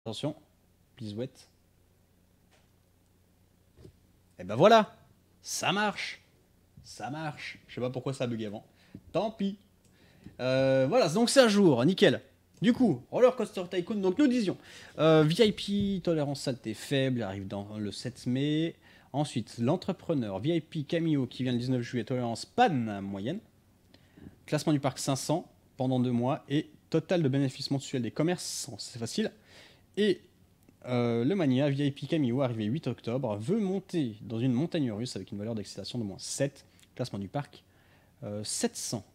Attention, please wait. Et ben voilà, ça marche. Ça marche. Je sais pas pourquoi ça a bugué avant. Tant pis. Voilà, donc c'est à jour, nickel. Du coup, Roller Coaster Tycoon, donc nous disions VIP, tolérance saleté faible, arrive dans le 7 mai. Ensuite, l'entrepreneur VIP Cameo qui vient le 19 juillet, tolérance panne moyenne. Classement du parc 500 pendant 2 mois et total de bénéfices mensuels des commerces, c'est facile. Et le Mania VIP Cameo, arrivé 8 octobre, veut monter dans une montagne russe avec une valeur d'excitation de moins 7. Classement du parc 700.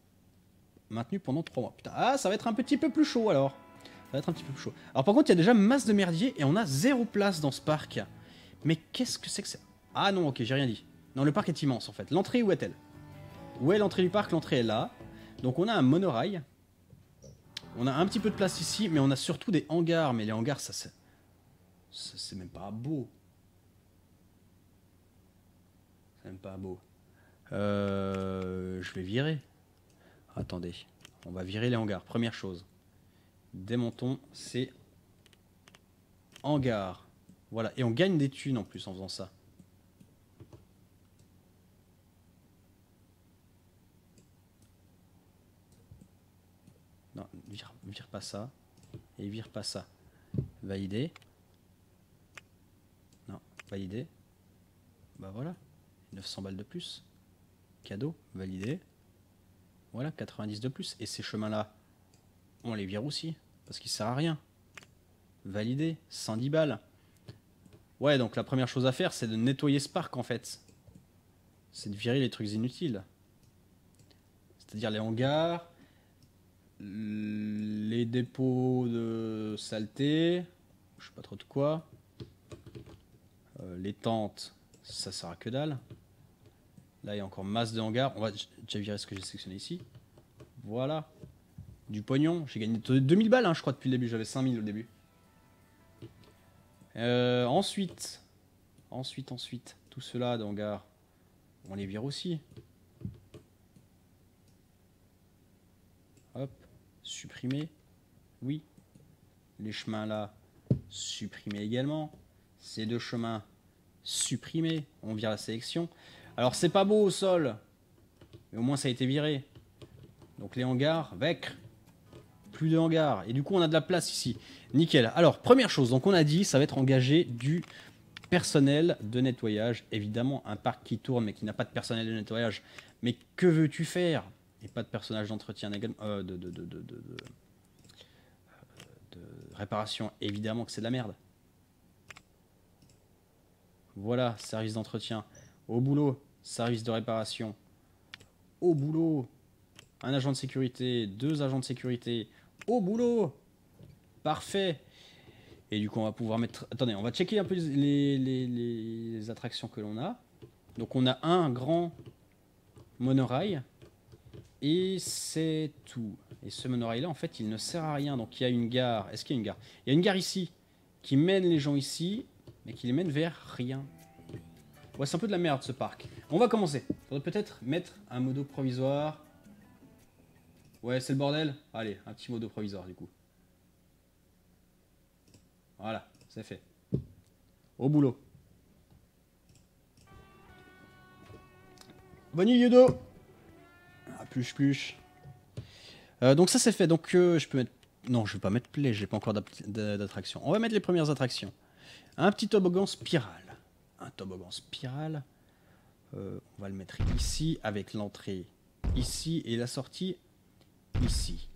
Maintenu pendant 3 mois. Putain, ah, ça va être un petit peu plus chaud alors. Ça va être un petit peu plus chaud. Alors par contre, il y a déjà masse de merdier et on a 0 place dans ce parc. Mais qu'est-ce que c'est que ça? Ah non, ok, j'ai rien dit. Non, le parc est immense en fait. L'entrée, où est-elle? Où est l'entrée du parc? L'entrée est là. Donc on a un monorail. On a un petit peu de place ici, mais on a surtout des hangars. Mais les hangars, ça c'est même pas beau. C'est même pas beau. Je vais virer. Attendez, on va virer les hangars. Première chose, démontons ces hangars. Voilà, et on gagne des thunes en plus en faisant ça. Non, vire pas ça. Et vire pas ça. Valider. Non, valider. Bah voilà, 900 balles de plus. Cadeau, validé. Voilà, 90 de plus. Et ces chemins-là, on les vire aussi. Parce qu'ils ne servent à rien. Validé, 110 balles. Ouais, donc la première chose à faire, c'est de nettoyer ce parc, en fait. C'est de virer les trucs inutiles. C'est-à-dire les hangars, les dépôts de saleté, je sais pas trop de quoi. Les tentes, ça sert à que dalle. Là, il y a encore masse de hangars. On va déjà virer ce que j'ai sélectionné ici. Voilà. Du pognon. J'ai gagné 2000 balles, hein, je crois, depuis le début. J'avais 5000 au début. Ensuite, tout cela de hangars, on les vire aussi. Hop. Supprimer. Oui. Les chemins là, supprimer également. Ces deux chemins, supprimer. On vire la sélection. Alors, c'est pas beau au sol. Mais au moins, ça a été viré. Donc, les hangars, vecre. Plus de hangars. Et du coup, on a de la place ici. Nickel. Alors, première chose, donc on a dit, ça va être engagé du personnel de nettoyage. Évidemment, un parc qui tourne, mais qui n'a pas de personnel de nettoyage. Mais que veux-tu faire? Et pas de personnage d'entretien également. De réparation. Évidemment que c'est de la merde. Voilà, service d'entretien. Au boulot, service de réparation. Au boulot, un agent de sécurité, 2 agents de sécurité. Au boulot. Parfait. Et du coup, on va pouvoir mettre... Attendez, on va checker un peu les attractions que l'on a. Donc, on a un grand monorail. Et c'est tout. Et ce monorail-là, en fait, il ne sert à rien. Donc, il y a une gare. Est-ce qu'il y a une gare? Il y a une gare ici qui mène les gens ici, mais qui les mène vers rien. Ouais, c'est un peu de la merde, ce parc. On va commencer. Faudrait peut-être mettre un modo provisoire. Ouais, c'est le bordel. Allez, un petit modo provisoire, du coup. Voilà, c'est fait. Au boulot. Bonne nuit, Yudo. Ah, pluche. Donc ça, c'est fait. Donc, je peux mettre... Non, je vais pas mettre play. J'ai pas encore d'attraction. On va mettre les premières attractions. Un petit toboggan spirale. Un toboggan spirale. On va le mettre ici, avec l'entrée ici et la sortie ici.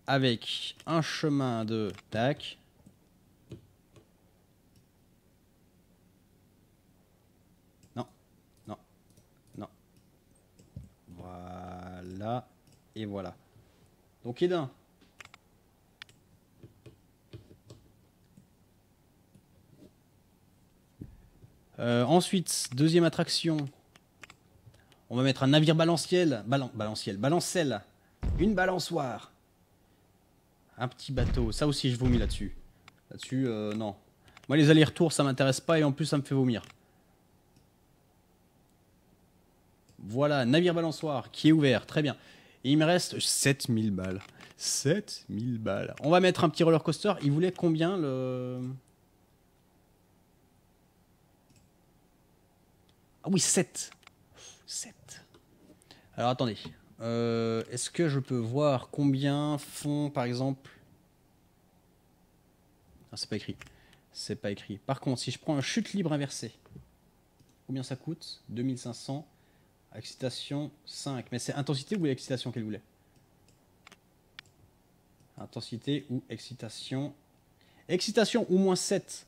Avec un chemin de... Tac. Non. Voilà. Et voilà. Donc, Edin. Ensuite, deuxième attraction. On va mettre un navire balanciel. Balancelle. Une balançoire. Un petit bateau. Ça aussi, je vomis là-dessus. Là-dessus, non. Moi, les allers-retours, ça m'intéresse pas et en plus, ça me fait vomir. Voilà, navire balançoire qui est ouvert. Très bien. Et il me reste 7000 balles. 7000 balles. On va mettre un petit roller coaster. Il voulait combien le... Ah oui, 7. 7. Alors attendez. Est-ce que je peux voir combien font par exemple... Ah, c'est pas écrit. C'est pas écrit. Par contre, si je prends un chute libre inversé, combien ça coûte? 2500. Excitation 5. Mais c'est intensité ou excitation qu'elle voulait? Intensité ou excitation? Excitation ou moins 7.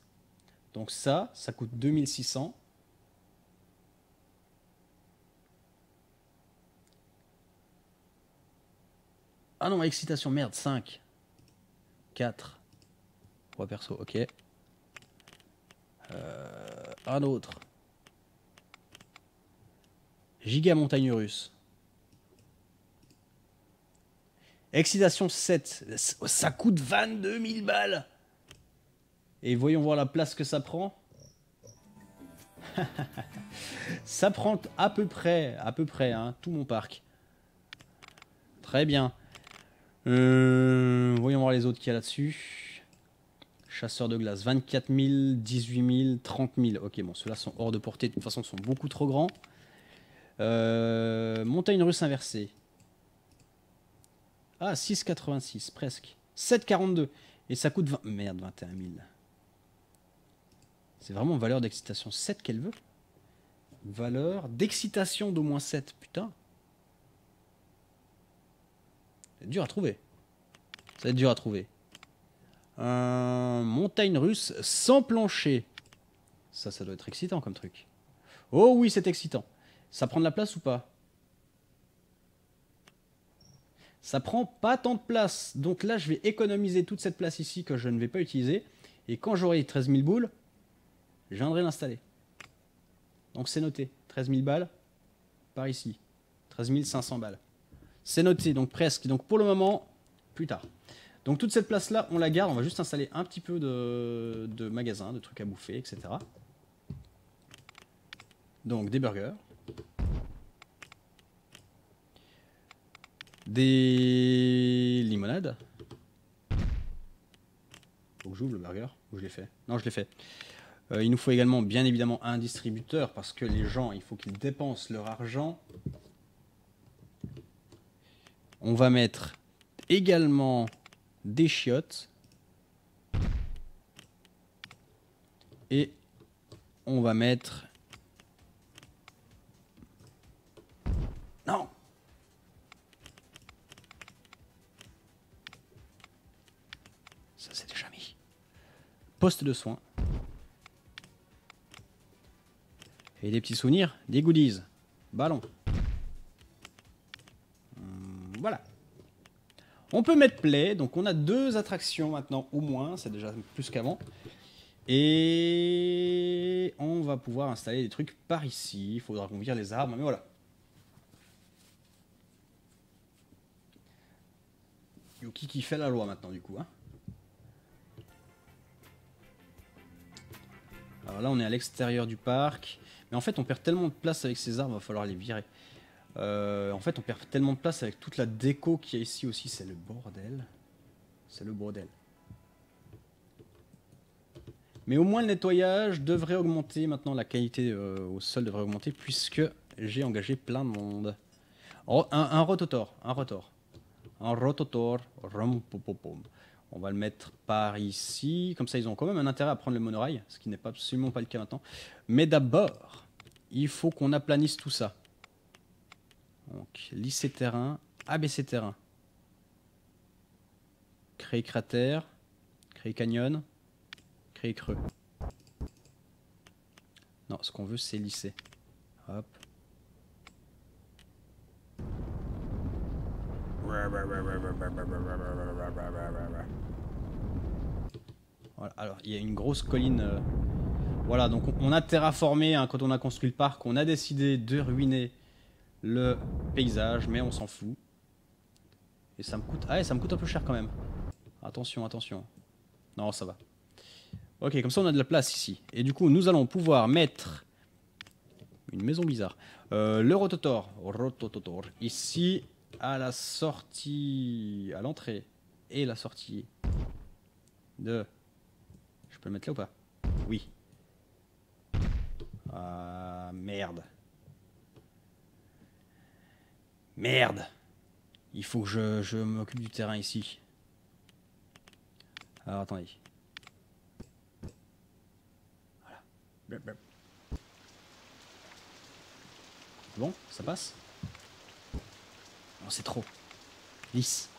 Donc ça coûte 2600. Ah non, excitation, merde, 5. 4. 3 persos, ok. Un autre. Giga montagne russe. Excitation 7. Ça coûte 22 000 balles. Et voyons voir la place que ça prend. Ça prend à peu près, hein, tout mon parc. Très bien. Voyons voir les autres qu'il y a là-dessus. Chasseur de glace, 24 000, 18 000, 30 000. Ok, bon, ceux-là sont hors de portée. De toute façon, ils sont beaucoup trop grands. Montagne russe inversée. Ah, 6,86, presque. 7,42. Et ça coûte 20... Merde, 21 000. C'est vraiment valeur d'excitation 7 qu'elle veut. Valeur d'excitation d'au moins 7. Putain. C'est dur à trouver. Ça va être dur à trouver. Montagne russe sans plancher. Ça doit être excitant comme truc. Oh oui, c'est excitant. Ça prend de la place ou pas? Ça prend pas tant de place. Donc là, je vais économiser toute cette place ici que je ne vais pas utiliser. Et quand j'aurai 13 000 boules, je viendrai l'installer. Donc c'est noté. 13 000 balles par ici. 13 500 balles. C'est noté, donc presque. Donc pour le moment, plus tard. Donc toute cette place-là, on la garde. On va juste installer un petit peu de magasins, de trucs à bouffer, etc. Donc des burgers. Des limonades. Faut que j'ouvre le burger. Ou je l'ai fait? Non, je l'ai fait. Il nous faut également, bien évidemment, un distributeur. Parce que les gens, il faut qu'ils dépensent leur argent. On va mettre également des chiottes. Et on va mettre... Non! Ça, c'est déjà mis. Poste de soins. Et des petits souvenirs, des goodies. Ballon. Voilà. On peut mettre play. Donc on a 2 attractions maintenant au moins. C'est déjà plus qu'avant. Et on va pouvoir installer des trucs par ici. Il faudra qu'on vire les arbres. Mais voilà. Yuki qui fait la loi maintenant du coup. Hein. Alors là on est à l'extérieur du parc. Mais en fait on perd tellement de place avec ces arbres. Il va falloir les virer. En fait, on perd tellement de place avec toute la déco qu'il y a ici aussi. C'est le bordel. C'est le bordel. Mais au moins, le nettoyage devrait augmenter. Maintenant, la qualité au sol devrait augmenter puisque j'ai engagé plein de monde. Oh, un rototor. Un rotor. Un rototor. On va le mettre par ici. Comme ça, ils ont quand même un intérêt à prendre le monorail. Ce qui n'est pas absolument pas le cas maintenant. Mais d'abord, il faut qu'on aplanisse tout ça. Donc, lisser terrain, abaisser terrain. Créer cratère, créer canyon, créer creux. Non, ce qu'on veut, c'est lisser. Hop. Voilà, alors, il y a une grosse colline. Voilà, donc on a terraformé hein, quand on a construit le parc. On a décidé de ruiner le paysage, mais on s'en fout. Et ça me coûte... Ah, ça me coûte un peu cher quand même. Attention, attention. Non, ça va. Ok, comme ça on a de la place ici. Et du coup, nous allons pouvoir mettre... Une maison bizarre. Le rototor. Rototor. Ici. à la sortie, à l'entrée et la sortie de... Je peux le mettre là ou pas? Oui. Ah, merde. Merde. Il faut que je m'occupe du terrain ici. Alors attendez. Voilà. Blep, blep. Bon, ça passe? Non, c'est trop. Lisse.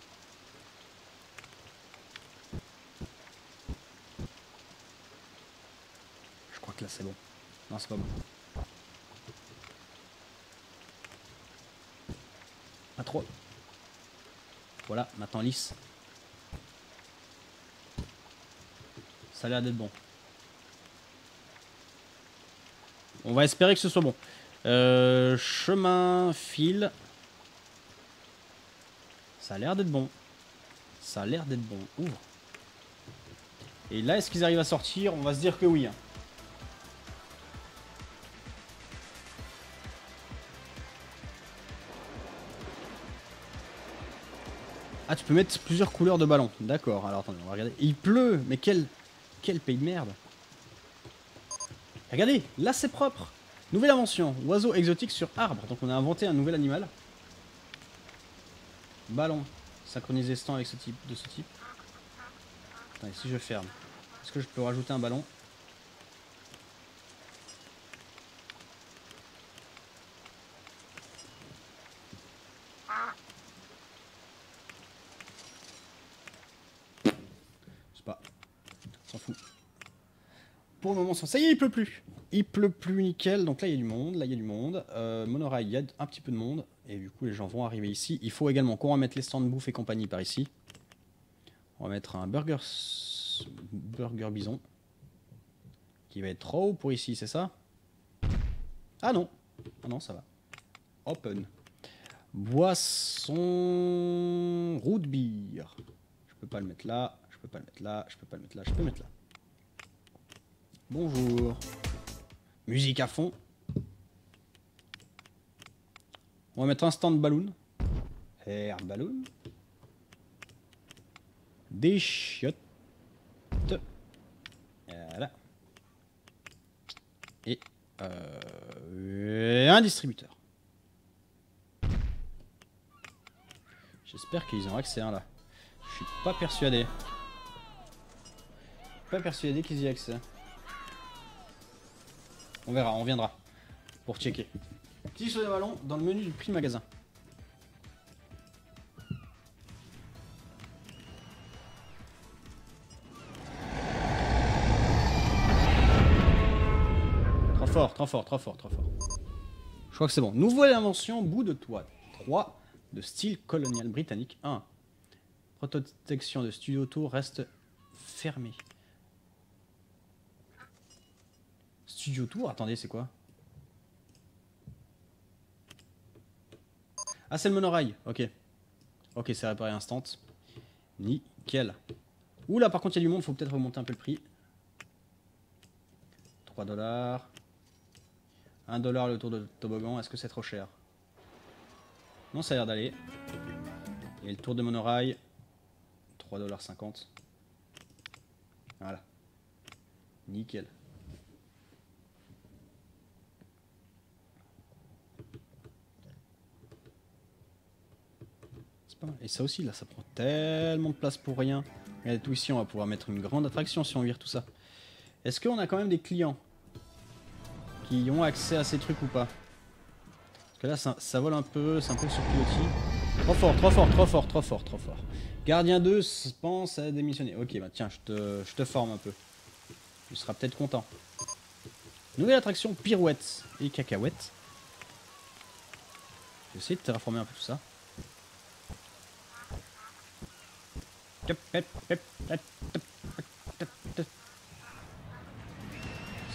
Je crois que là c'est bon. Non, c'est pas bon. Pas trop. Voilà, maintenant lisse. Ça a l'air d'être bon. On va espérer que ce soit bon. Chemin, fil. Ça a l'air d'être bon. Ça a l'air d'être bon. Ouvre. Et là, est-ce qu'ils arrivent à sortir? On va se dire que oui. Hein. Ah, tu peux mettre plusieurs couleurs de ballons. D'accord, alors attendez, on va regarder. Il pleut, mais quel pays de merde. Regardez, là c'est propre. Nouvelle invention, oiseau exotique sur arbre. Donc on a inventé un nouvel animal. Ballon, synchronisé stand avec ce type, de ce type. Attendez, si je ferme, est-ce que je peux rajouter un ballon? C'est pas, on s'en fout. Pour le moment, ça y est, il pleut plus. Il pleut plus, nickel. Donc là, il y a du monde. Là, il y a du monde. Monorail, il y a un petit peu de monde. Et du coup, les gens vont arriver ici. Il faut également qu'on remette les stands de bouffe et compagnie par ici. On va mettre un burger bison. Qui va être trop haut pour ici, c'est ça? Ah non. Ah non, ça va. Open. Boisson... root beer. Je peux pas le mettre là. Je peux pas le mettre là. Je peux pas le mettre là. Je peux le mettre là. Bonjour. Musique à fond. On va mettre un stand balloon. Air balloon. Des chiottes. Voilà. Et un distributeur. J'espère qu'ils ont accès à un là. Je suis pas persuadé. Pas persuadé qu'ils y aient accès. On verra, on viendra pour checker. Petit sur les ballons dans le menu du prix magasin. Trop fort, trop fort, trop fort, trop fort. Je crois que c'est bon. Nouvelle invention, bout de toit. 3 de style colonial britannique. 1. Protection de studio tour reste fermée. Studio tour, attendez, c'est quoi? Ah, c'est le monorail, ok. Ok, c'est réparé instant. Nickel. Oula, par contre, il y a du monde, faut peut-être remonter un peu le prix. 3 $. 1 $ le tour de toboggan, est-ce que c'est trop cher? Non, ça a l'air d'aller. Et le tour de monorail, 3,50 $. Voilà. Nickel. C'est pas mal. Et ça aussi, là, ça prend tellement de place pour rien. Regardez tout ici, on va pouvoir mettre une grande attraction si on vire tout ça. Est-ce qu'on a quand même des clients qui ont accès à ces trucs ou pas? Parce que là, ça vole un peu, c'est un peu sur pilotis. Trop fort, trop fort, trop fort, trop fort, trop fort. Gardien 2 pense à démissionner. Ok, bah tiens, je te forme un peu. Tu seras peut-être content. Nouvelle attraction, pirouette et cacahuètes. Je vais essayer de terraformer un peu tout ça.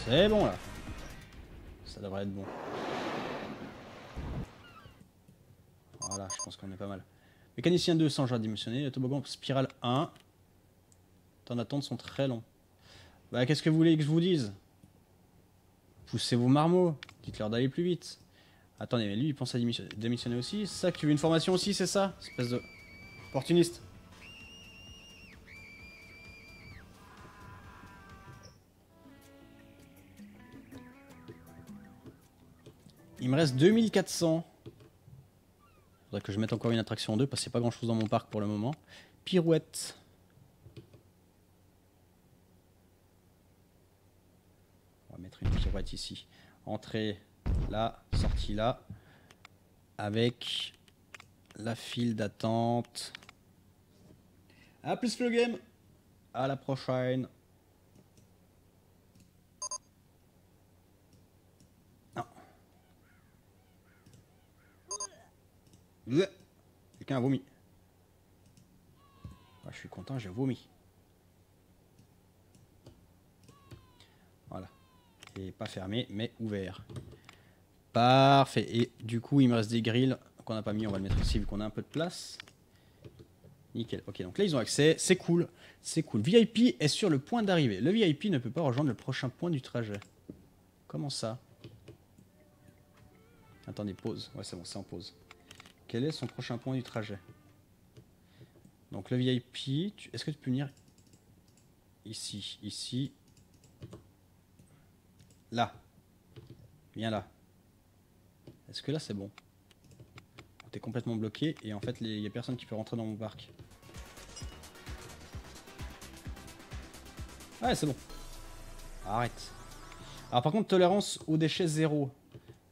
C'est bon là. Ça devrait être bon. Voilà, je pense qu'on est pas mal. Mécanicien 2 sans genre démissionné. Le toboggan spirale 1. Temps d'attente sont très longs. Bah qu'est-ce que vous voulez que je vous dise? Poussez vos marmots. Dites-leur d'aller plus vite. Attendez, mais lui, il pense à démissionner aussi. C'est ça que tu veux une formation aussi, c'est ça? Espèce de... opportuniste. Il me reste 2400. Faudrait que je mette encore une attraction en 2 parce que c'est pas grand chose dans mon parc pour le moment. Pirouette. On va mettre une pirouette ici. Entrée là, sortie là. Avec la file d'attente. A plus le game. À la prochaine. Non. Quelqu'un a vomi. Ah, je suis content, j'ai vomi. Voilà. Et pas fermé, mais ouvert. Parfait. Et du coup, il me reste des grilles qu'on n'a pas mis. On va le mettre ici vu qu'on a un peu de place. Nickel. Ok, donc là, ils ont accès. C'est cool. C'est cool. VIP est sur le point d'arriver. Le VIP ne peut pas rejoindre le prochain point du trajet. Comment ça? Attendez, pause. Ouais, c'est bon, c'est en pause. Quel est son prochain point du trajet? Donc le VIP, est-ce que tu peux venir ici, ici, là. Viens là. Est-ce que là c'est bon? T'es complètement bloqué et en fait il n'y a personne qui peut rentrer dans mon parc. Ouais, c'est bon. Arrête. Alors par contre, tolérance aux déchets 0.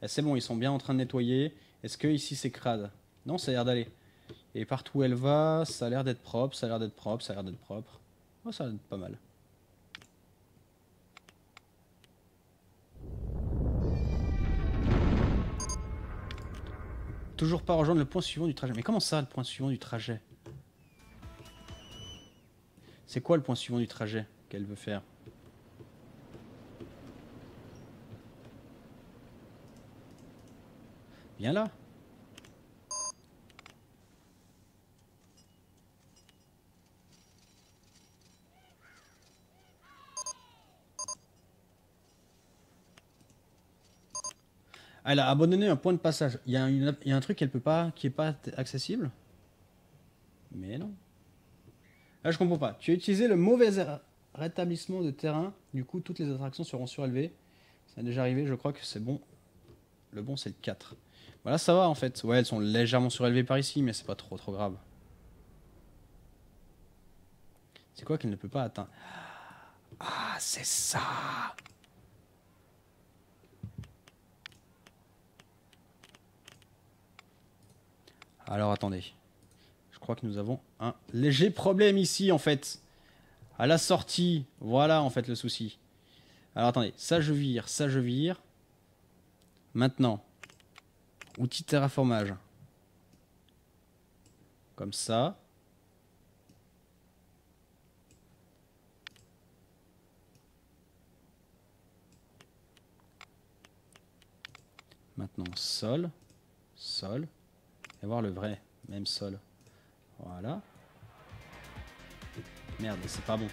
C'est bon, ils sont bien en train de nettoyer. Est-ce que ici c'est crade? Non, ça a l'air d'aller. Et partout où elle va, ça a l'air d'être propre, ça a l'air d'être propre, ça a l'air d'être propre. Oh, ça a l'air d'être pas mal. Toujours pas rejoindre le point suivant du trajet. Mais comment ça, le point suivant du trajet? C'est quoi le point suivant du trajet qu'elle veut faire? Viens là. Elle a abandonné un point de passage. Il y a un truc qu'elle peut pas, qui est pas accessible? Mais non. Là, je comprends pas. Tu as utilisé le mauvais rétablissement de terrain. Du coup, toutes les attractions seront surélevées. Ça a déjà arrivé, je crois que c'est bon. Le bon, c'est le 4. Voilà, ça va en fait. Ouais, elles sont légèrement surélevées par ici, mais c'est pas trop grave. C'est quoi qu'elle ne peut pas atteindre? Ah, c'est ça! Alors, attendez. Je crois que nous avons un léger problème ici, en fait. À la sortie. Voilà, en fait, le souci. Alors, attendez. Ça, je vire. Ça, je vire. Maintenant. Outil de terraformage. Comme ça. Maintenant, sol. Sol. Et voir le vrai. Même sol. Voilà. Merde, c'est pas bon.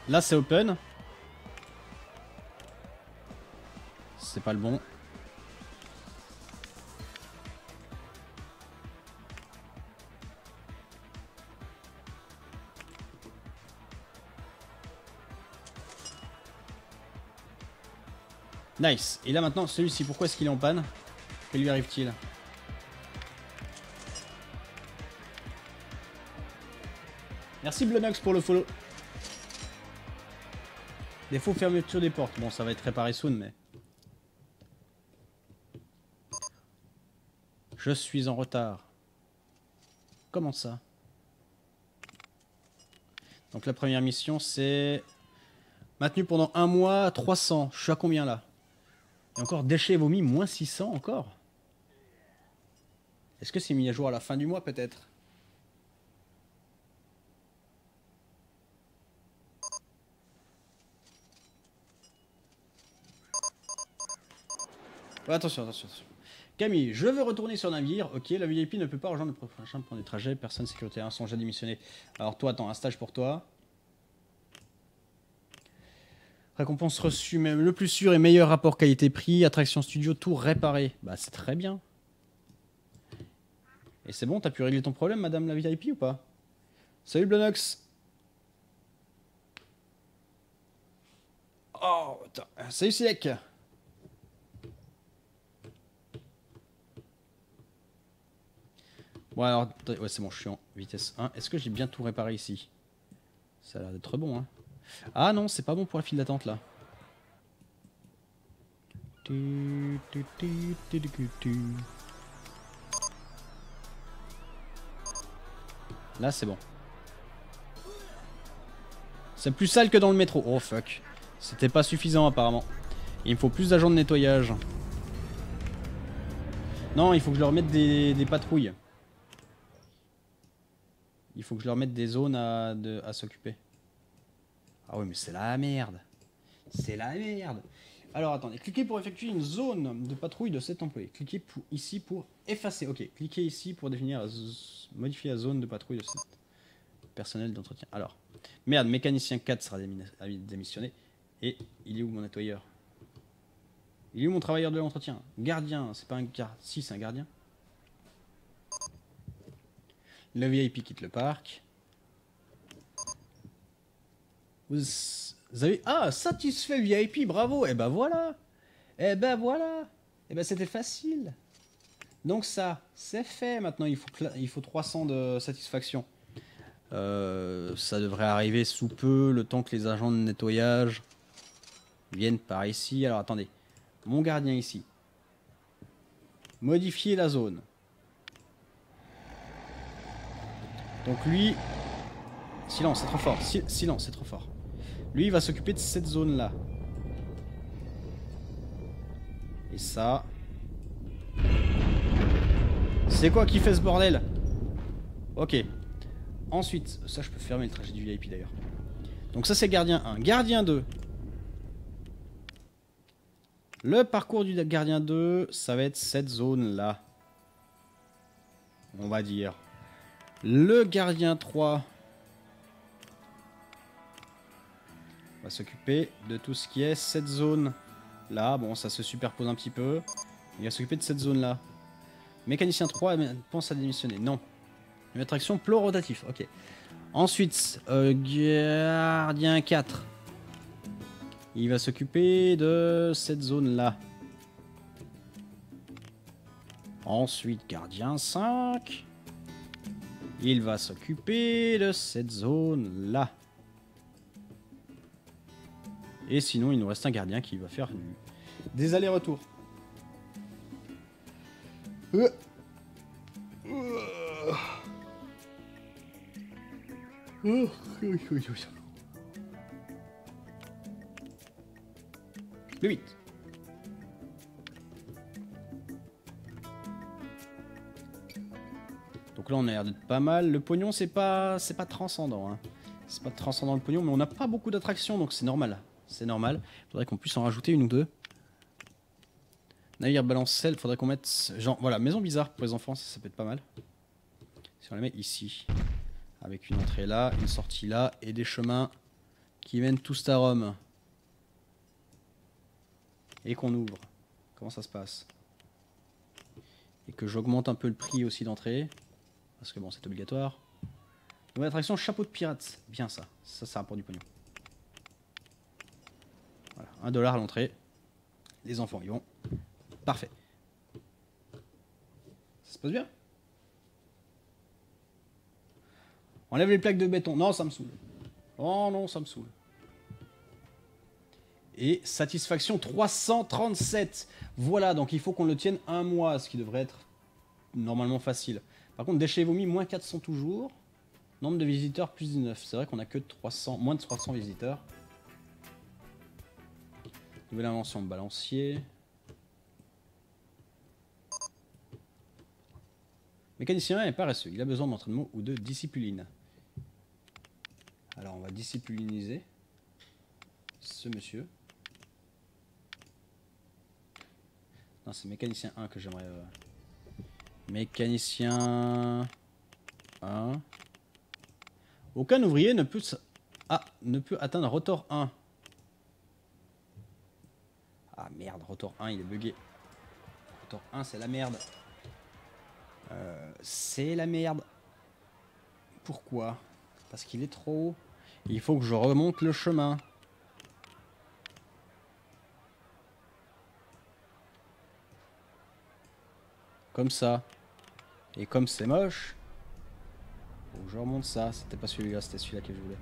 Là, c'est open. C'est pas le bon. Nice. Et là maintenant, celui-ci, pourquoi est-ce qu'il est en panne? Que lui arrive-t-il? Merci Blonox pour le follow. Défaut fermeture des portes. Bon, ça va être réparé soon, mais... Je suis en retard. Comment ça? Donc la première mission, c'est... Maintenu pendant 1 mois, 300. Je suis à combien là? Et encore déchets vomis, moins 600 encore? Est-ce que c'est mis à jour à la fin du mois peut-être? Ouais, attention, attention, attention. Camille, je veux retourner sur navire. Ok, la VIP ne peut pas rejoindre le prochain point de trajet. Personne sécurité 1 sont déjà démissionné. Alors toi, attends, un stage pour toi. Récompense reçue, même le plus sûr et meilleur rapport qualité-prix. Attraction studio, tout réparé. Bah c'est très bien. Et c'est bon, t'as pu régler ton problème, madame la VIP ou pas? Salut Blonox. Oh, putain. Salut Silek. Bon alors, ouais c'est bon, je suis en vitesse 1. Est-ce que j'ai bien tout réparé ici? Ça a l'air d'être bon, hein. Ah non, c'est pas bon pour la file d'attente là. Là c'est bon. C'est plus sale que dans le métro. Oh fuck. C'était pas suffisant apparemment. Il me faut plus d'agents de nettoyage. Non, il faut que je leur mette des patrouilles. Il faut que je leur mette des zones à s'occuper. Ah oui mais c'est la merde. C'est la merde. Alors attendez, cliquez pour effectuer une zone de patrouille de 7 employés. Cliquez ici pour effacer. Ok, cliquez ici pour définir, modifier la zone de patrouille de 7 personnel d'entretien. Alors, merde, mécanicien 4 sera démissionné. Et il est où mon nettoyeur? Il est où mon travailleur de l'entretien? Gardien, c'est pas un gardien. Si, c'est un gardien. Le VIP quitte le parc. Vous avez... Ah, satisfait VIP, bravo. Et ben voilà. Et ben voilà. Et ben c'était facile. Donc ça, c'est fait. Maintenant, il faut 300 de satisfaction. Ça devrait arriver sous peu, le temps que les agents de nettoyage viennent par ici. Alors attendez. Mon gardien ici. Modifier la zone. Donc lui... Silence, c'est trop fort. Silence, c'est trop fort. Lui, il va s'occuper de cette zone-là. Et ça... C'est quoi qui fait ce bordel? Ok. Ensuite, ça je peux fermer le trajet du VIP d'ailleurs. Donc ça c'est gardien 1. Gardien 2. Le parcours du gardien 2, ça va être cette zone-là. On va dire. Le gardien 3 va s'occuper de tout ce qui est cette zone-là. Bon, ça se superpose un petit peu. Il va s'occuper de cette zone-là. Mécanicien 3 pense à démissionner. Non. Une attraction plot rotatif. Ok. Ensuite, gardien 4. Il va s'occuper de cette zone-là. Ensuite, gardien 5. Il va s'occuper de cette zone-là. Et sinon, il nous reste un gardien qui va faire des allers-retours. Le 8. Donc là on a l'air d'être pas mal. Le pognon c'est pas transcendant. Hein. C'est pas transcendant le pognon, mais on n'a pas beaucoup d'attractions donc c'est normal. C'est normal. Faudrait qu'on puisse en rajouter une ou deux. Navire balancelle, faudrait qu'on mette... Genre, voilà, maison bizarre pour les enfants, ça peut être pas mal. Si on les met ici. Avec une entrée là, une sortie là, et des chemins qui mènent tous à Rome. Et qu'on ouvre. Comment ça se passe? Et que j'augmente un peu le prix aussi d'entrée. Parce que bon, c'est obligatoire. Nouvelle attraction, chapeau de pirate. Bien ça. Ça rapporte du pognon. Voilà, 1 $ à l'entrée. Les enfants y vont. Parfait. Ça se passe bien? Enlève les plaques de béton. Non, ça me saoule. Oh non, ça me saoule. Et satisfaction 337. Voilà, donc il faut qu'on le tienne un mois, ce qui devrait être normalement facile. Par contre, déchets vomis, moins 400 toujours. Nombre de visiteurs, plus 19. C'est vrai qu'on a que 300, moins de 300 visiteurs. Nouvelle invention de balancier. Mécanicien est paresseux. Il a besoin d'entraînement ou de discipline. Alors on va discipliniser ce monsieur. Non, c'est mécanicien 1 que j'aimerais... Mécanicien 1. Aucun ouvrier ne peut atteindre rotor 1. Ah merde, Rotor 1 il est bugué. Rotor 1 c'est la merde. C'est la merde. Pourquoi? Parce qu'il est trop haut. Il faut que je remonte le chemin. Comme ça. Et comme c'est moche, faut que je remonte ça. C'était pas celui-là, c'était celui-là que je voulais.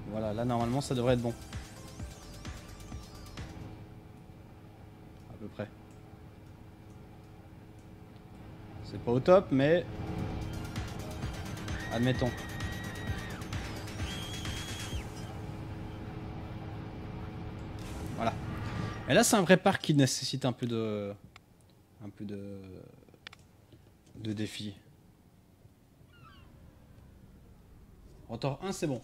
Voilà, là normalement ça devrait être bon. À peu près. C'est pas au top, mais... admettons. Voilà. Et là c'est un vrai parc qui nécessite un peu de... de défi. Rotor 1 c'est bon.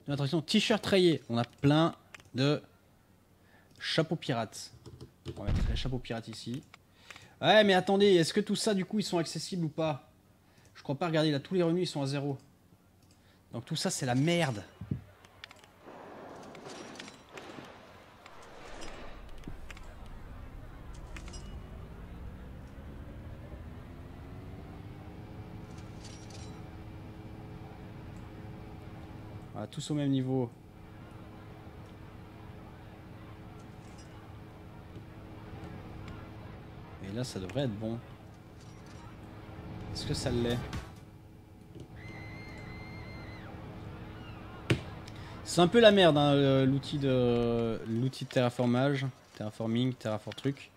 Une attraction t-shirt rayé. On a plein de chapeaux pirates. On va mettre les chapeaux pirates ici. Ouais, mais attendez, est-ce que tout ça, du coup, ils sont accessibles ou pas? Je crois pas, regardez, là, tous les revenus, ils sont à 0. Donc tout ça, c'est la merde. Voilà, tous au même niveau. Et là, ça devrait être bon. Est-ce que ça l'est? C'est un peu la merde, hein, l'outil de terraformage. Terraforming, terraform truc.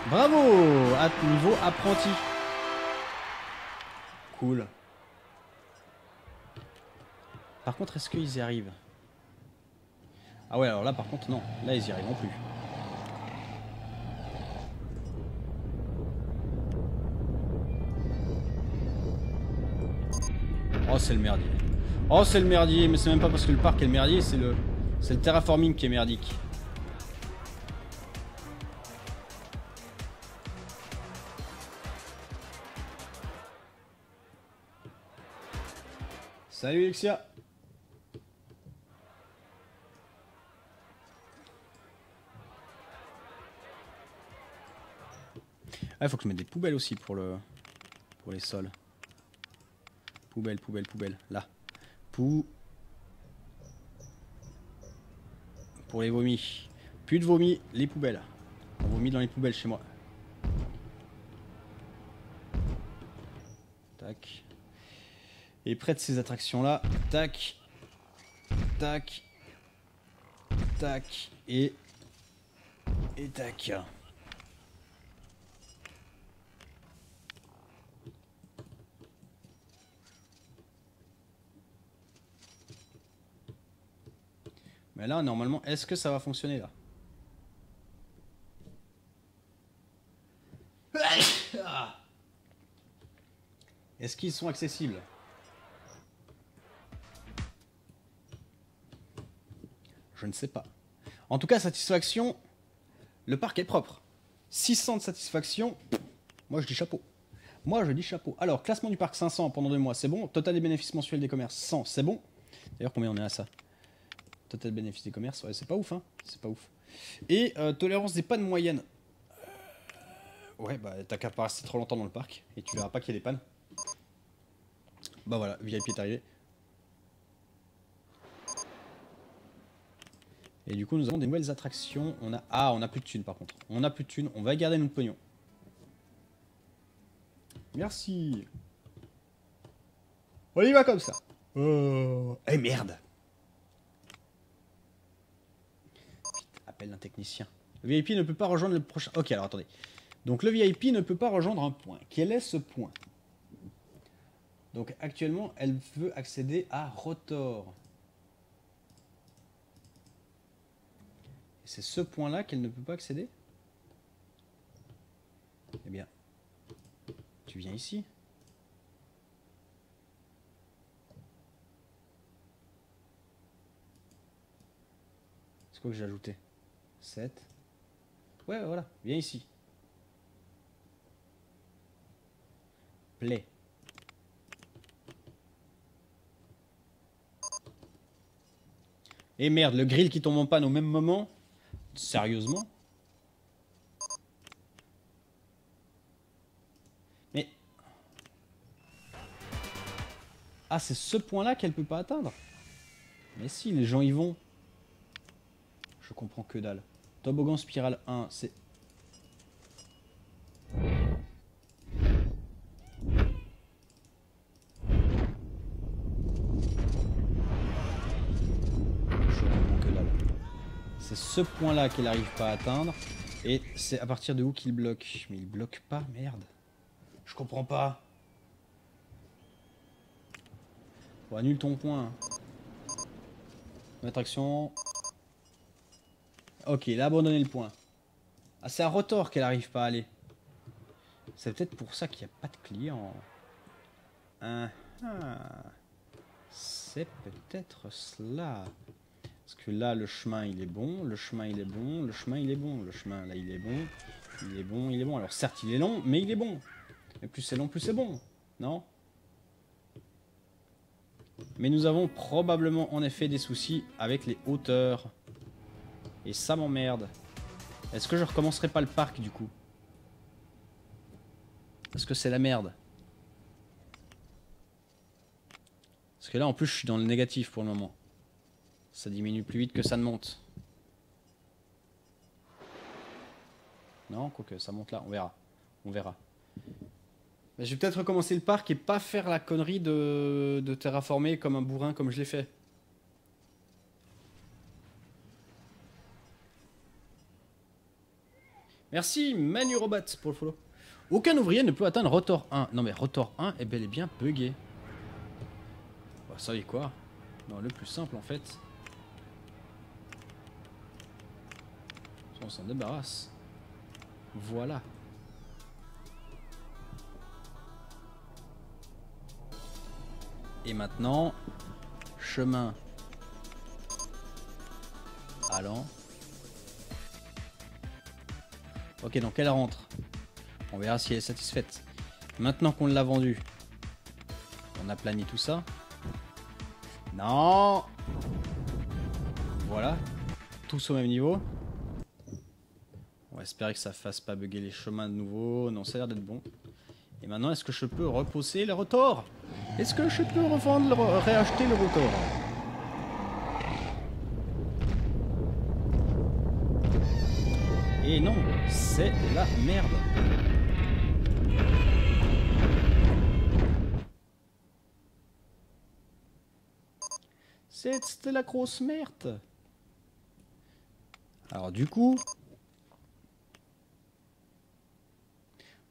Bravo! Niveau apprenti. Cool. Par contre, est-ce qu'ils y arrivent? Ah ouais, alors là, par contre, non. Là, ils y arriveront plus. Oh, c'est le merdier. Oh, c'est le merdier. Mais c'est même pas parce que le parc est le merdier, c'est le terraforming qui est merdique. Salut Alexia. Ah, il faut que je mette des poubelles aussi pour les sols. Poubelle, poubelle, poubelle. Là. Pour les vomis. Plus de vomis, les poubelles. On vomit dans les poubelles chez moi. Tac. Et près de ces attractions-là, tac, tac, tac, et tac. Mais là, normalement, est-ce que ça va fonctionner là? Est-ce qu'ils sont accessibles? Je ne sais pas. En tout cas, satisfaction, le parc est propre. 600 de satisfaction, moi je dis chapeau. Moi je dis chapeau. Alors, classement du parc 500 pendant 2 mois, c'est bon. Total des bénéfices mensuels des commerces 100, c'est bon. D'ailleurs, combien on est à ça? Total bénéfice des commerces, ouais, c'est pas ouf, hein. C'est pas ouf. Et tolérance des pannes moyennes. Ouais, bah t'as qu'à pas rester trop longtemps dans le parc et tu verras pas qu'il y a des pannes. Bah voilà, VIP est arrivé. Et du coup, nous avons des nouvelles attractions. On a plus de thunes par contre. On a plus de thunes, on va garder notre pognon. Merci. On y va comme ça. Oh. Eh merde. Putain, appelle un technicien. Le VIP ne peut pas rejoindre le prochain... Ok, alors attendez. Donc le VIP ne peut pas rejoindre un point. Quel est ce point? Donc actuellement, elle veut accéder à Rotor. Et c'est ce point-là qu'elle ne peut pas accéder? Eh bien, tu viens ici. quoi que j'ai ajouté? 7. Ouais, voilà, viens ici. Play. Et merde, le grill qui tombe en panne au même moment. Sérieusement? Mais... Ah, c'est ce point-là qu'elle peut pas atteindre? Mais si, les gens y vont. Je comprends que dalle. Toboggan spirale 1, c'est... C'est ce point-là qu'elle n'arrive pas à atteindre. Et c'est à partir de où qu'il bloque? Mais il bloque pas, merde. Je comprends pas. Bon, annule ton point. Mettre action. Ok, il a abandonné le point. Ah, c'est à Rotor qu'elle n'arrive pas à aller. C'est peut-être pour ça qu'il n'y a pas de client. Ah, ah. C'est peut-être cela. Parce que là, le chemin, il est bon. Le chemin, il est bon. Le chemin, il est bon. Le chemin, là, il est bon. Il est bon, il est bon. Alors, certes, il est long, mais il est bon. Et plus c'est long, plus c'est bon. Non? Mais nous avons probablement, en effet, des soucis avec les hauteurs. Et ça m'emmerde. Est-ce que je recommencerai pas le parc, du coup? Parce que c'est la merde. Parce que là, en plus, je suis dans le négatif pour le moment. Ça diminue plus vite que ça ne monte. Non, quoique, ça monte là, on verra. On verra. Mais je vais peut-être recommencer le parc et pas faire la connerie de terraformer comme un bourrin comme je l'ai fait. Merci Manu Robot pour le follow. Aucun ouvrier ne peut atteindre Rotor 1. Non mais Rotor 1 est bel et bien buggé. Bah ça y est quoi? Non, le plus simple en fait. On s'en débarrasse. Voilà. Et maintenant, chemin allant. Ok, donc elle rentre. On verra si elle est satisfaite. Maintenant qu'on l'a vendue, on a plané tout ça. Non. Voilà. Tous au même niveau. On va espérer que ça fasse pas bugger les chemins de nouveau. Non, ça a l'air d'être bon. Et maintenant, est-ce que je peux reposer le rotor? Est-ce que je peux revendre, réacheter le rotor? Et non, c'est la merde. C'était la grosse merde. Alors du coup,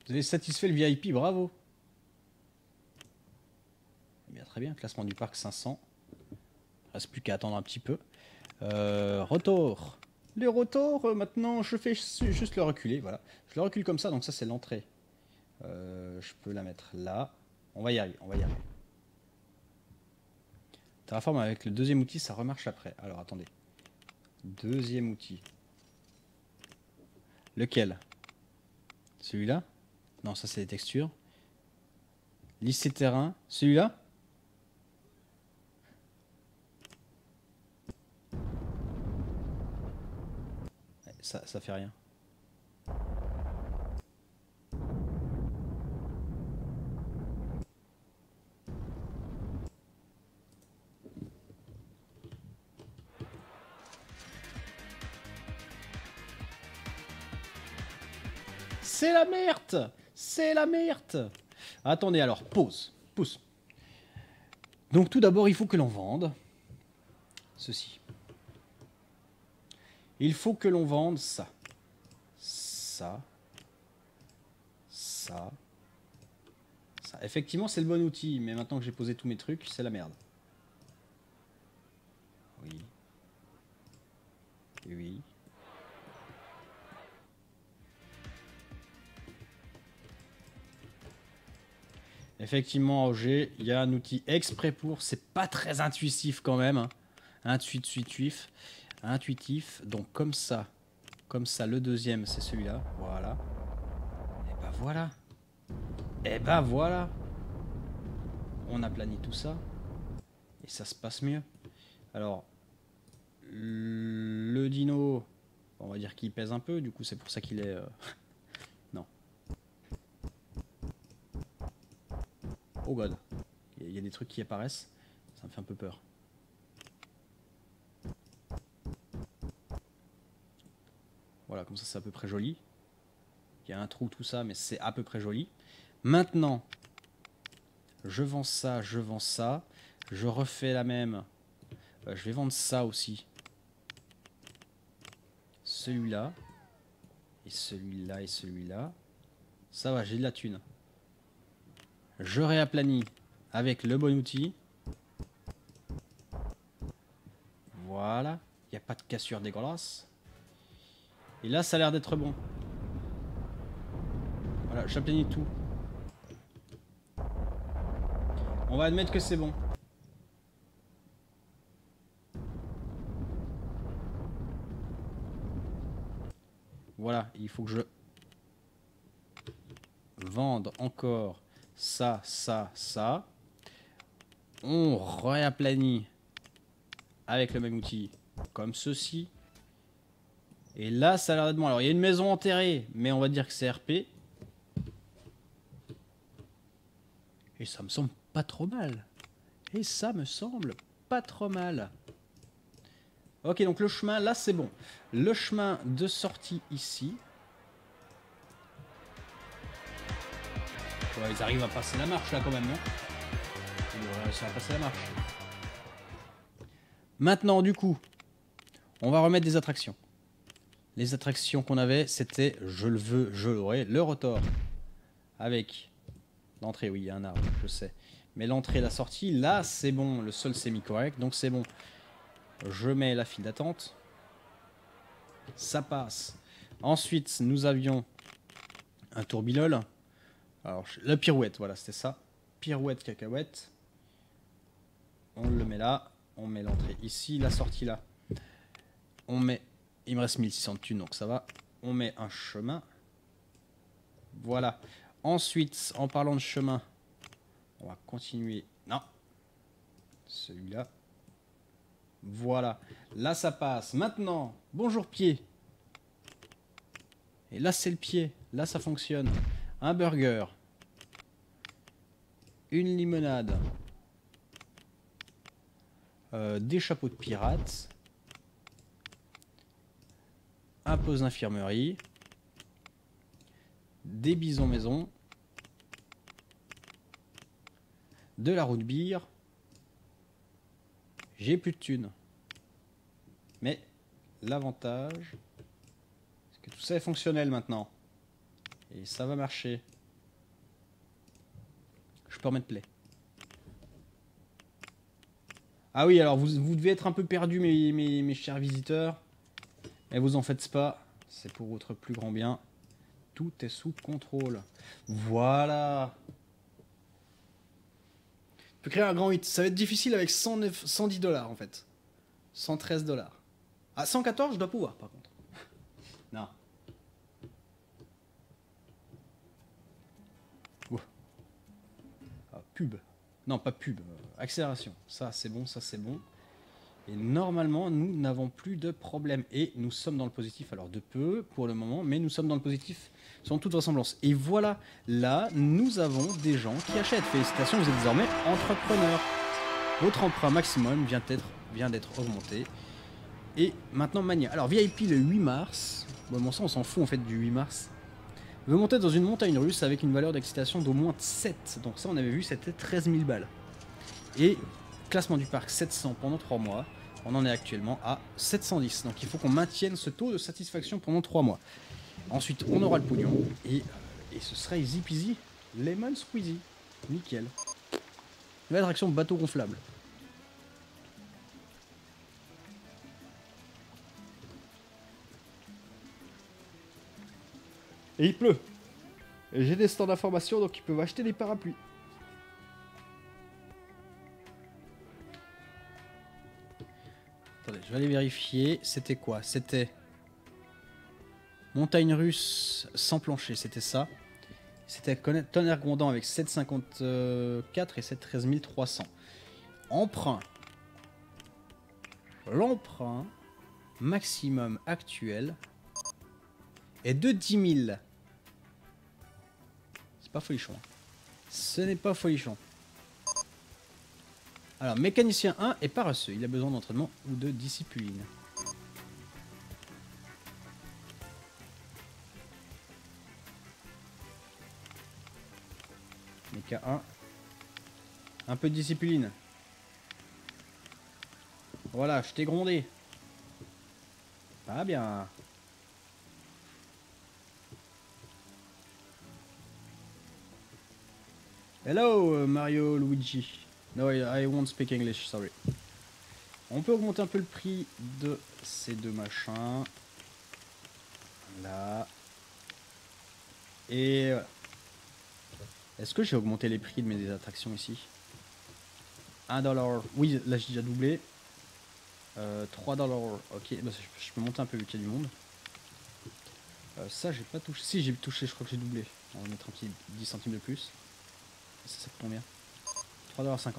vous avez satisfait le VIP, bravo. Eh bien, très bien, classement du parc 500. Il ne reste plus qu'à attendre un petit peu. Rotor. Les rotors, maintenant, je fais juste le reculer, voilà. Je le recule comme ça, donc ça c'est l'entrée. Je peux la mettre là. On va y arriver, on va y arriver. Terraform avec le deuxième outil, ça remarche après. Alors attendez. Deuxième outil. Lequel? Celui-là? Non, ça c'est les textures. Lisser terrain. Celui-là? Ça fait rien. C'est la merde! C'est la merde! Attendez alors, pause. Pouce. Donc tout d'abord, il faut que l'on vende ceci. Il faut que l'on vende ça. Ça. Ça. Ça. Effectivement, c'est le bon outil, mais maintenant que j'ai posé tous mes trucs, c'est la merde. Oui. Oui. Effectivement, Roger, il y a un outil exprès pour. C'est pas très intuitif quand même. Hein. Intuitif. Intuitif. Donc comme ça. Comme ça, le deuxième, c'est celui-là. Voilà. Et bah voilà. Et bah voilà. On aplanit tout ça. Et ça se passe mieux. Alors, le dino, on va dire qu'il pèse un peu. Du coup, c'est pour ça qu'il est... Non. Oh god. Il y a des trucs qui apparaissent. Ça me fait un peu peur. Voilà, comme ça c'est à peu près joli. Il y a un trou, tout ça, mais c'est à peu près joli. Maintenant, je vends ça, je vends ça. Je refais la même. Je vais vendre ça aussi. Celui-là. Et celui-là et celui-là. Ça va, j'ai de la thune. Je réaplanis avec le bon outil. Voilà. Il n'y a pas de cassure dégueulasse. Et là, ça a l'air d'être bon. Voilà, j'aplanis tout. On va admettre que c'est bon. Voilà, il faut que je vende encore ça, ça, ça. On réaplanit avec le même outil comme ceci. Et là, ça a l'air d'être bon. Alors, il y a une maison enterrée, mais on va dire que c'est RP. Et ça me semble pas trop mal. Et ça me semble pas trop mal. Ok, donc le chemin, là, c'est bon. Le chemin de sortie ici. Ouais, ils arrivent à passer la marche, là, quand même, non? Ils devraient réussir à passer la marche. Maintenant, du coup, on va remettre des attractions. Les attractions qu'on avait, c'était je le veux, je l'aurai, le rotor. Avec l'entrée, oui, il y a un arbre, je sais. Mais l'entrée et la sortie, là, c'est bon. Le sol semi-correct, donc c'est bon. Je mets la file d'attente. Ça passe. Ensuite, nous avions un tourbillol. Alors, la pirouette, voilà, c'était ça. Pirouette, cacahuète. On le met là. On met l'entrée ici, la sortie là. On met... Il me reste 1600 de thunes, donc ça va. On met un chemin. Voilà. Ensuite, en parlant de chemin, on va continuer. Non. Celui-là. Voilà. Là, ça passe. Maintenant, bonjour pied. Et là, c'est le pied. Là, ça fonctionne. Un burger. Une limonade. Des chapeaux de pirates. Un poste d'infirmerie. Des bisons maison. De la route bière. J'ai plus de thunes. Mais l'avantage, c'est que tout ça est fonctionnel maintenant. Et ça va marcher. Je peux remettre play. Ah oui, alors vous devez être un peu perdu, mes chers visiteurs. Mais vous en faites pas. C'est pour votre plus grand bien. Tout est sous contrôle. Voilà. Je peux créer un grand 8. Ça va être difficile avec 110 dollars en fait. 113 dollars. Ah, 114, je dois pouvoir par contre. Non. Ah, pub. Non, pas pub. Accélération. Ça, c'est bon, ça, c'est bon. Et normalement, nous n'avons plus de problème. Et nous sommes dans le positif, alors de peu pour le moment, mais nous sommes dans le positif sans toute vraisemblance. Et voilà, là, nous avons des gens qui achètent. Félicitations, vous êtes désormais entrepreneur. Votre emprunt maximum vient d'être augmenté. Et maintenant, Mania. Alors, VIP le 8 mars. Bon, ça, on s'en fout en fait du 8 mars. Veut monter dans une montagne russe avec une valeur d'excitation d'au moins 7. Donc ça, on avait vu, c'était 13 000 balles. Et classement du parc 700 pendant 3 mois. On en est actuellement à 710. Donc il faut qu'on maintienne ce taux de satisfaction pendant 3 mois. Ensuite, on aura le pognon. Et ce sera easy peasy. Lemon squeezy. Nickel. Nouvelle attraction bateau gonflable. Et il pleut. Et j'ai des stands d'information, donc ils peuvent acheter des parapluies. Attendez, je vais aller vérifier. C'était quoi? C'était montagne russe sans plancher, c'était ça. C'était tonnerre grondant avec 7,54 et 7,13 300. Emprunt. L'emprunt maximum actuel est de 10 000. C'est pas folichon. Ce n'est pas folichon. Alors, mécanicien 1 est paresseux. Il a besoin d'entraînement ou de discipline. Méca 1. Un peu de discipline. Voilà, je t'ai grondé. Pas bien. Hello, Mario Luigi. No, I won't speak English, sorry. On peut augmenter un peu le prix de ces deux machins. Là. Et voilà. Est-ce que j'ai augmenté les prix de mes attractions ici? 1$. Oui, là j'ai déjà doublé. 3$. Ok, bah, je peux monter un peu vu qu'il y a du monde. Ça, j'ai pas touché. Si, j'ai touché, je crois que j'ai doublé. On va mettre un petit 10 centimes de plus. Ça coûte combien? 3,50$.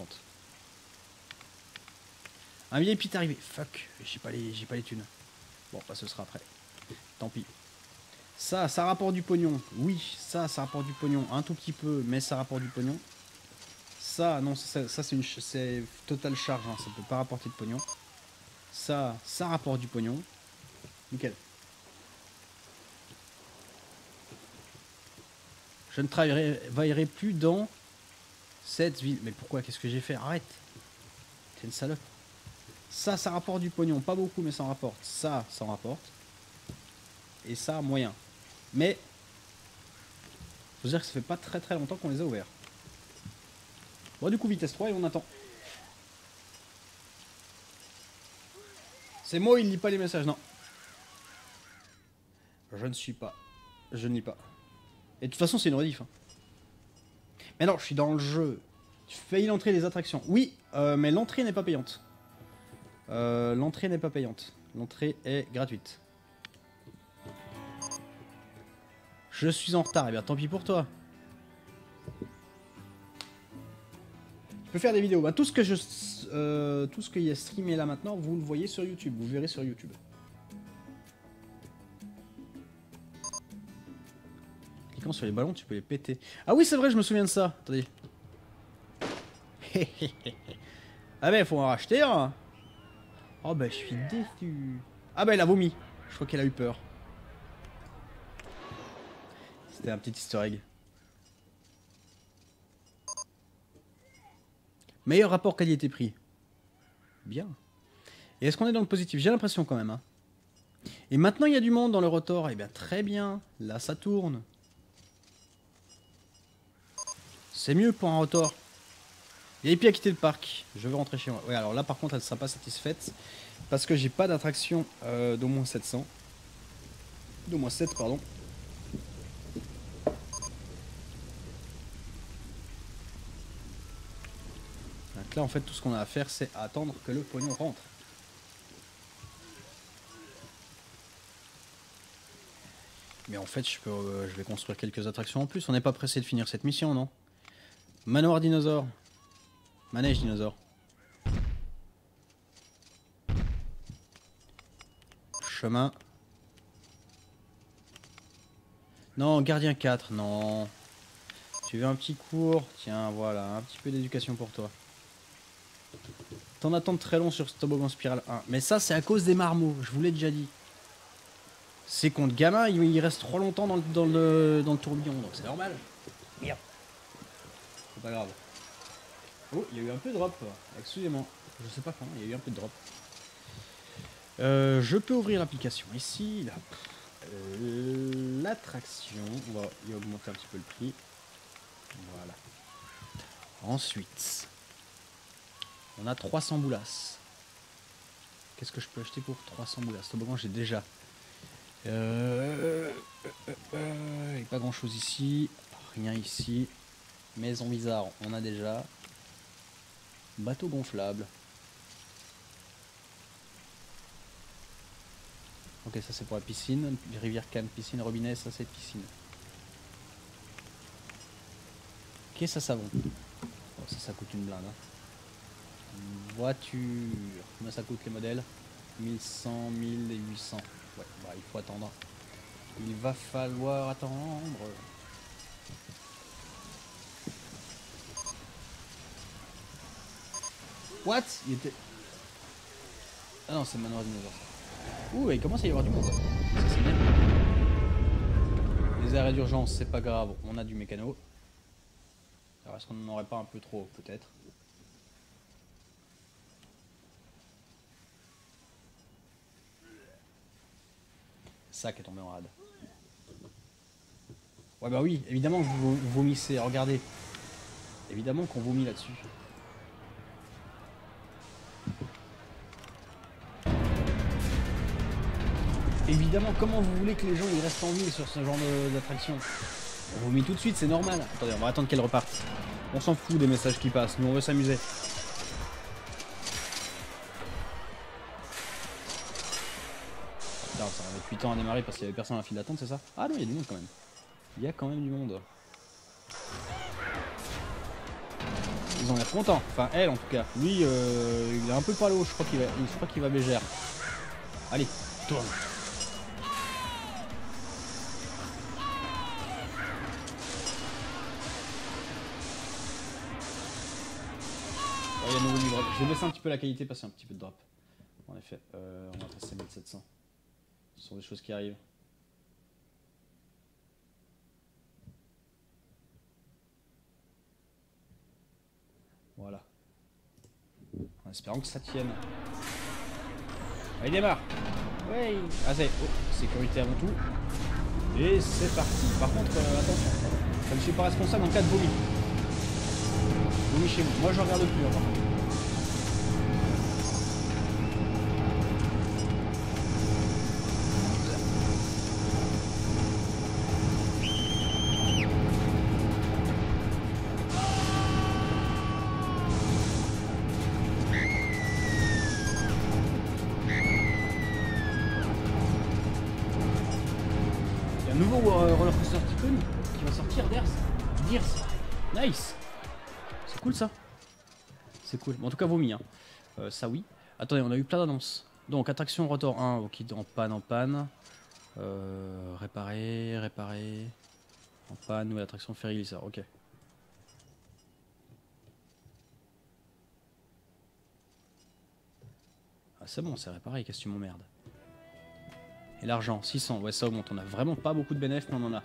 Un VIP est arrivé. Fuck, j'ai pas les thunes. Bon, bah ce sera après. Tant pis. Ça rapporte du pognon. Oui, ça rapporte du pognon. Un tout petit peu, mais ça rapporte du pognon. Ça, non, ça c'est total charge. Hein, ça peut pas rapporter de pognon. Ça rapporte du pognon. Nickel. Je ne travaillerai plus dans cette ville. Mais pourquoi? Qu'est-ce que j'ai fait? Arrête. T'es une salope. Ça rapporte du pognon. Pas beaucoup, mais ça en rapporte. Ça en rapporte. Et ça, moyen. Mais, faut dire que ça fait pas très très longtemps qu'on les a ouverts. Bon, du coup, vitesse 3 et on attend. C'est moi, il lit pas les messages, non. Je ne suis pas. Je ne lis pas. Et de toute façon, c'est une rediff. Hein. Mais non, je suis dans le jeu. Tu fais l'entrée des attractions. Oui, mais l'entrée n'est pas payante. L'entrée n'est pas payante. L'entrée est gratuite. Je suis en retard. Eh bien, tant pis pour toi. Je peux faire des vidéos. Bah, tout ce que y a streamé là maintenant, vous le voyez sur YouTube. Vous verrez sur YouTube. Cliquant sur les ballons, tu peux les péter. Ah oui, c'est vrai, je me souviens de ça. Attendez. Ah ben, faut en racheter un. Oh ben, je suis déçu. Ah ben, elle a vomi. Je crois qu'elle a eu peur. C'était un petit easter egg. Meilleur rapport qualité-prix. Bien. Et est-ce qu'on est dans le positif? J'ai l'impression quand même. Hein. Et maintenant, il y a du monde dans le rotor. Eh bien, très bien. Là, ça tourne. C'est mieux pour un rotor. Et puis à quitter le parc. Je veux rentrer chez moi. Ouais, alors là, par contre, elle ne sera pas satisfaite. Parce que j'ai pas d'attraction d'au moins 700. D'au moins 7, pardon. Donc là, en fait, tout ce qu'on a à faire, c'est attendre que le pognon rentre. Mais en fait, je vais construire quelques attractions en plus. On n'est pas pressé de finir cette mission, non? Manoir dinosaure. Manège dinosaure. Chemin. Non, gardien 4, non. Tu veux un petit cours? Tiens, voilà, un petit peu d'éducation pour toi. T'en attends très long sur ce toboggan spirale 1. Mais ça, c'est à cause des marmots, je vous l'ai déjà dit. C'est contre gamin, il reste trop longtemps dans le tourbillon, donc c'est normal. Merde. C'est pas grave. Oh, il y a eu un peu de drop. Excusez-moi. Je sais pas quand, il y a eu un peu de drop. Je peux ouvrir l'application ici. L'attraction. On va y augmenter un petit peu le prix. Voilà. Ensuite, on a 300 boulasses. Qu'est-ce que je peux acheter pour 300 boulasses? Au moment, j'ai déjà. Il n'y a pas grand chose ici. Rien ici. Maison bizarre, on a déjà. Bateau gonflable. Ok, ça c'est pour la piscine. Rivière calme, piscine, robinet, ça c'est piscine. Ok, ça savon. Oh, ça coûte une blinde. Hein. Une voiture. Combien ça coûte les modèles? 1100, 1800. Ouais, bah il faut attendre. Il va falloir attendre. What? Il était... Ah non, c'est le manoir dinosaure. Ouh, il commence à y avoir du monde. Ça, c'est bien. Les arrêts d'urgence, c'est pas grave. On a du mécano. Alors, est-ce qu'on n'en aurait pas un peu trop, peut-être? Ça qui est tombé en rade. Ouais, bah oui, évidemment que vous vomissez. Regardez. Évidemment qu'on vomit là-dessus. Évidemment, comment vous voulez que les gens ils restent en ville sur ce genre d'attraction? On vomit tout de suite, c'est normal. Attendez, on va attendre qu'elle reparte. On s'en fout des messages qui passent, nous on veut s'amuser. Putain, ça va mettre 8 ans à démarrer parce qu'il y avait personne à la file d'attente, c'est ça? Ah non, il y a du monde quand même. Il y a quand même du monde. Ils ont l'air contents. Enfin, elle en tout cas. Lui, il est un peu pas l'eau, je crois qu'il va bégère. Allez, tourne. Oh, il y a un nouveau livre. Je vais baisser un petit peu la qualité parce qu'il y a un petit peu de drop. En effet, on va passer 1700. Ce sont des choses qui arrivent. Voilà. En espérant que ça tienne. Allez, démarre. Ouais. Ah, c'est sécurité avant tout. Et c'est parti. Par contre, attention. Je ne suis pas responsable en cas de vomi. Vomi chez vous. Moi, je regarde plus. Enfin. Un nouveau Roller Coaster Tycoon qui va sortir Dears. Nice. C'est cool ça. C'est cool. Bon, en tout cas, vomi. Hein. Ça oui. Attendez, on a eu plein d'annonces. Donc, attraction Rotor 1, ok, en panne. Réparer. En panne, nouvelle attraction Ferry Lisa, ok. Ah, c'est bon, c'est réparé, qu'est-ce que tu m'emmerdes? Et l'argent, 600, ouais, ça augmente. On a vraiment pas beaucoup de bénéfices, mais on en a.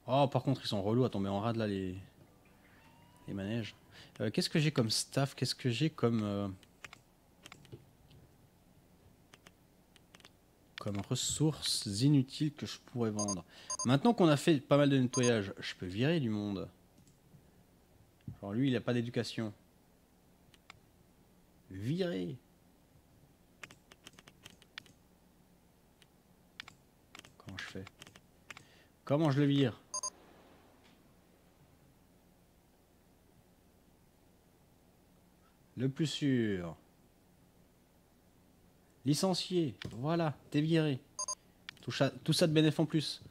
Oh, par contre, ils sont relous à tomber en rade là, les manèges. Qu'est-ce que j'ai comme staff? Qu'est-ce que j'ai comme ressources inutiles que je pourrais vendre? Maintenant qu'on a fait pas mal de nettoyage, je peux virer du monde. Genre lui, il a pas d'éducation. Virer. Comment je fais? Comment je le vire? Le plus sûr. Licencié. Voilà, t'es viré. Tout ça de bénéfice en plus.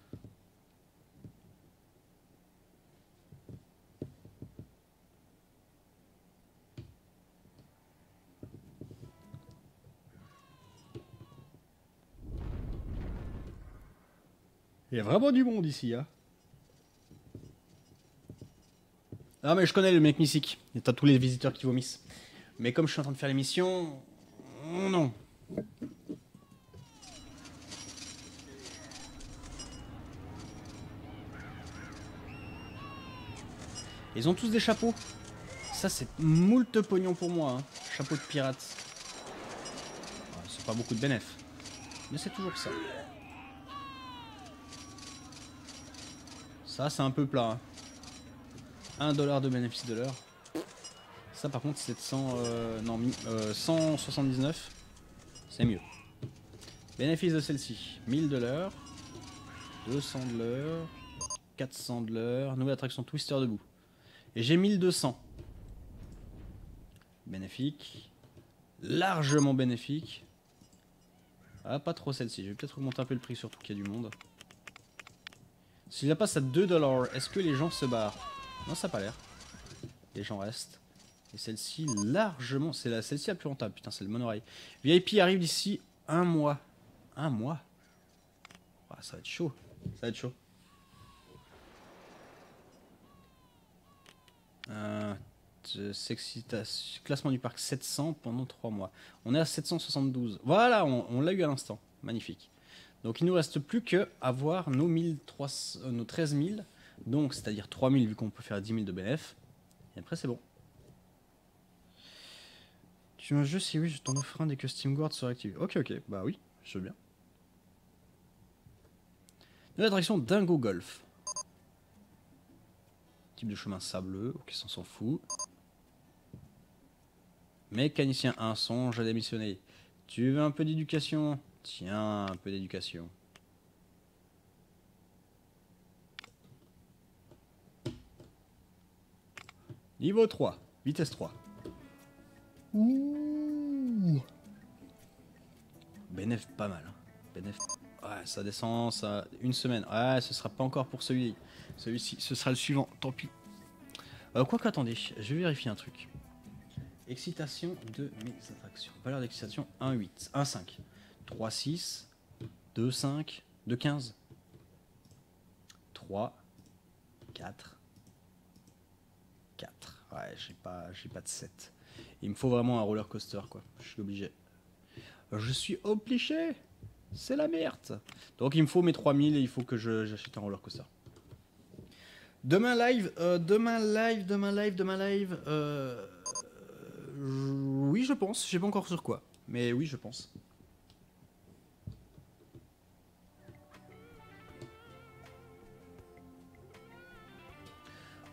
Il y a vraiment du monde ici, hein. Ah mais je connais le mec mythique. T'as tous les visiteurs qui vomissent. Mais comme je suis en train de faire l'émission... Non. Ils ont tous des chapeaux. Ça c'est moult pognon pour moi. Hein. Chapeau de pirate. C'est pas beaucoup de bénéfices. Mais c'est toujours ça. Ça c'est un peu plat. Hein. 1 dollar de bénéfice de l'heure. Ça par contre 700... non, 179. C'est mieux. Bénéfice de celle-ci. 1000 de l'heure. 200 de l'heure. 400 de l'heure. Nouvelle attraction Twister debout. Et j'ai 1200. Bénéfique. Largement bénéfique. Ah, pas trop celle-ci. Je vais peut-être augmenter un peu le prix, surtout qu'il y a du monde. Si je la passe à 2$, est-ce que les gens se barrent? Non, ça n'a pas l'air. Les gens restent. Et celle-ci, largement... C'est celle-ci la plus rentable. Putain, c'est le monorail. VIP arrive d'ici 1 mois. 1 mois? Ah, ça va être chaud. Ça va être chaud. Classement du parc 700 pendant 3 mois. On est à 772. Voilà, on l'a eu à l'instant. Magnifique. Donc il nous reste plus que avoir nos 1300, nos 13 000. Donc c'est-à-dire 3000 vu qu'on peut faire 10 000 de BF. Et après c'est bon. Tu veux un jeu? Si oui, je t'en offre un dès que Steam Guard sera activé. Ok, bah oui, je veux bien. Nouvelle attraction Dingo Golf. Type de chemin sableux, ok, ça on s'en fout. Mécanicien 1, songe à démissionner. Tu veux un peu d'éducation? Tiens, un peu d'éducation. Niveau 3, vitesse 3. Ouh. Bénéf pas mal. Bénéf. Ouais, ça descend, ça. Une semaine. Ouais, ce sera pas encore pour celui-ci. Celui-ci, ce sera le suivant, tant pis. Quoique, attendez, je vais vérifier un truc. Excitation de mes attractions. Valeur d'excitation 1,8, 1,5, 3,6, 2,5, 2,15, 3, 4, 4. Ouais, j'ai pas de 7. Il me faut vraiment un roller coaster, quoi. Je suis obligé. Je suis obligé. C'est la merde. Donc il me faut mes 3000 et il faut que j'achète un roller coaster. Demain live. Oui, je pense. Je sais pas encore sur quoi. Mais oui, je pense.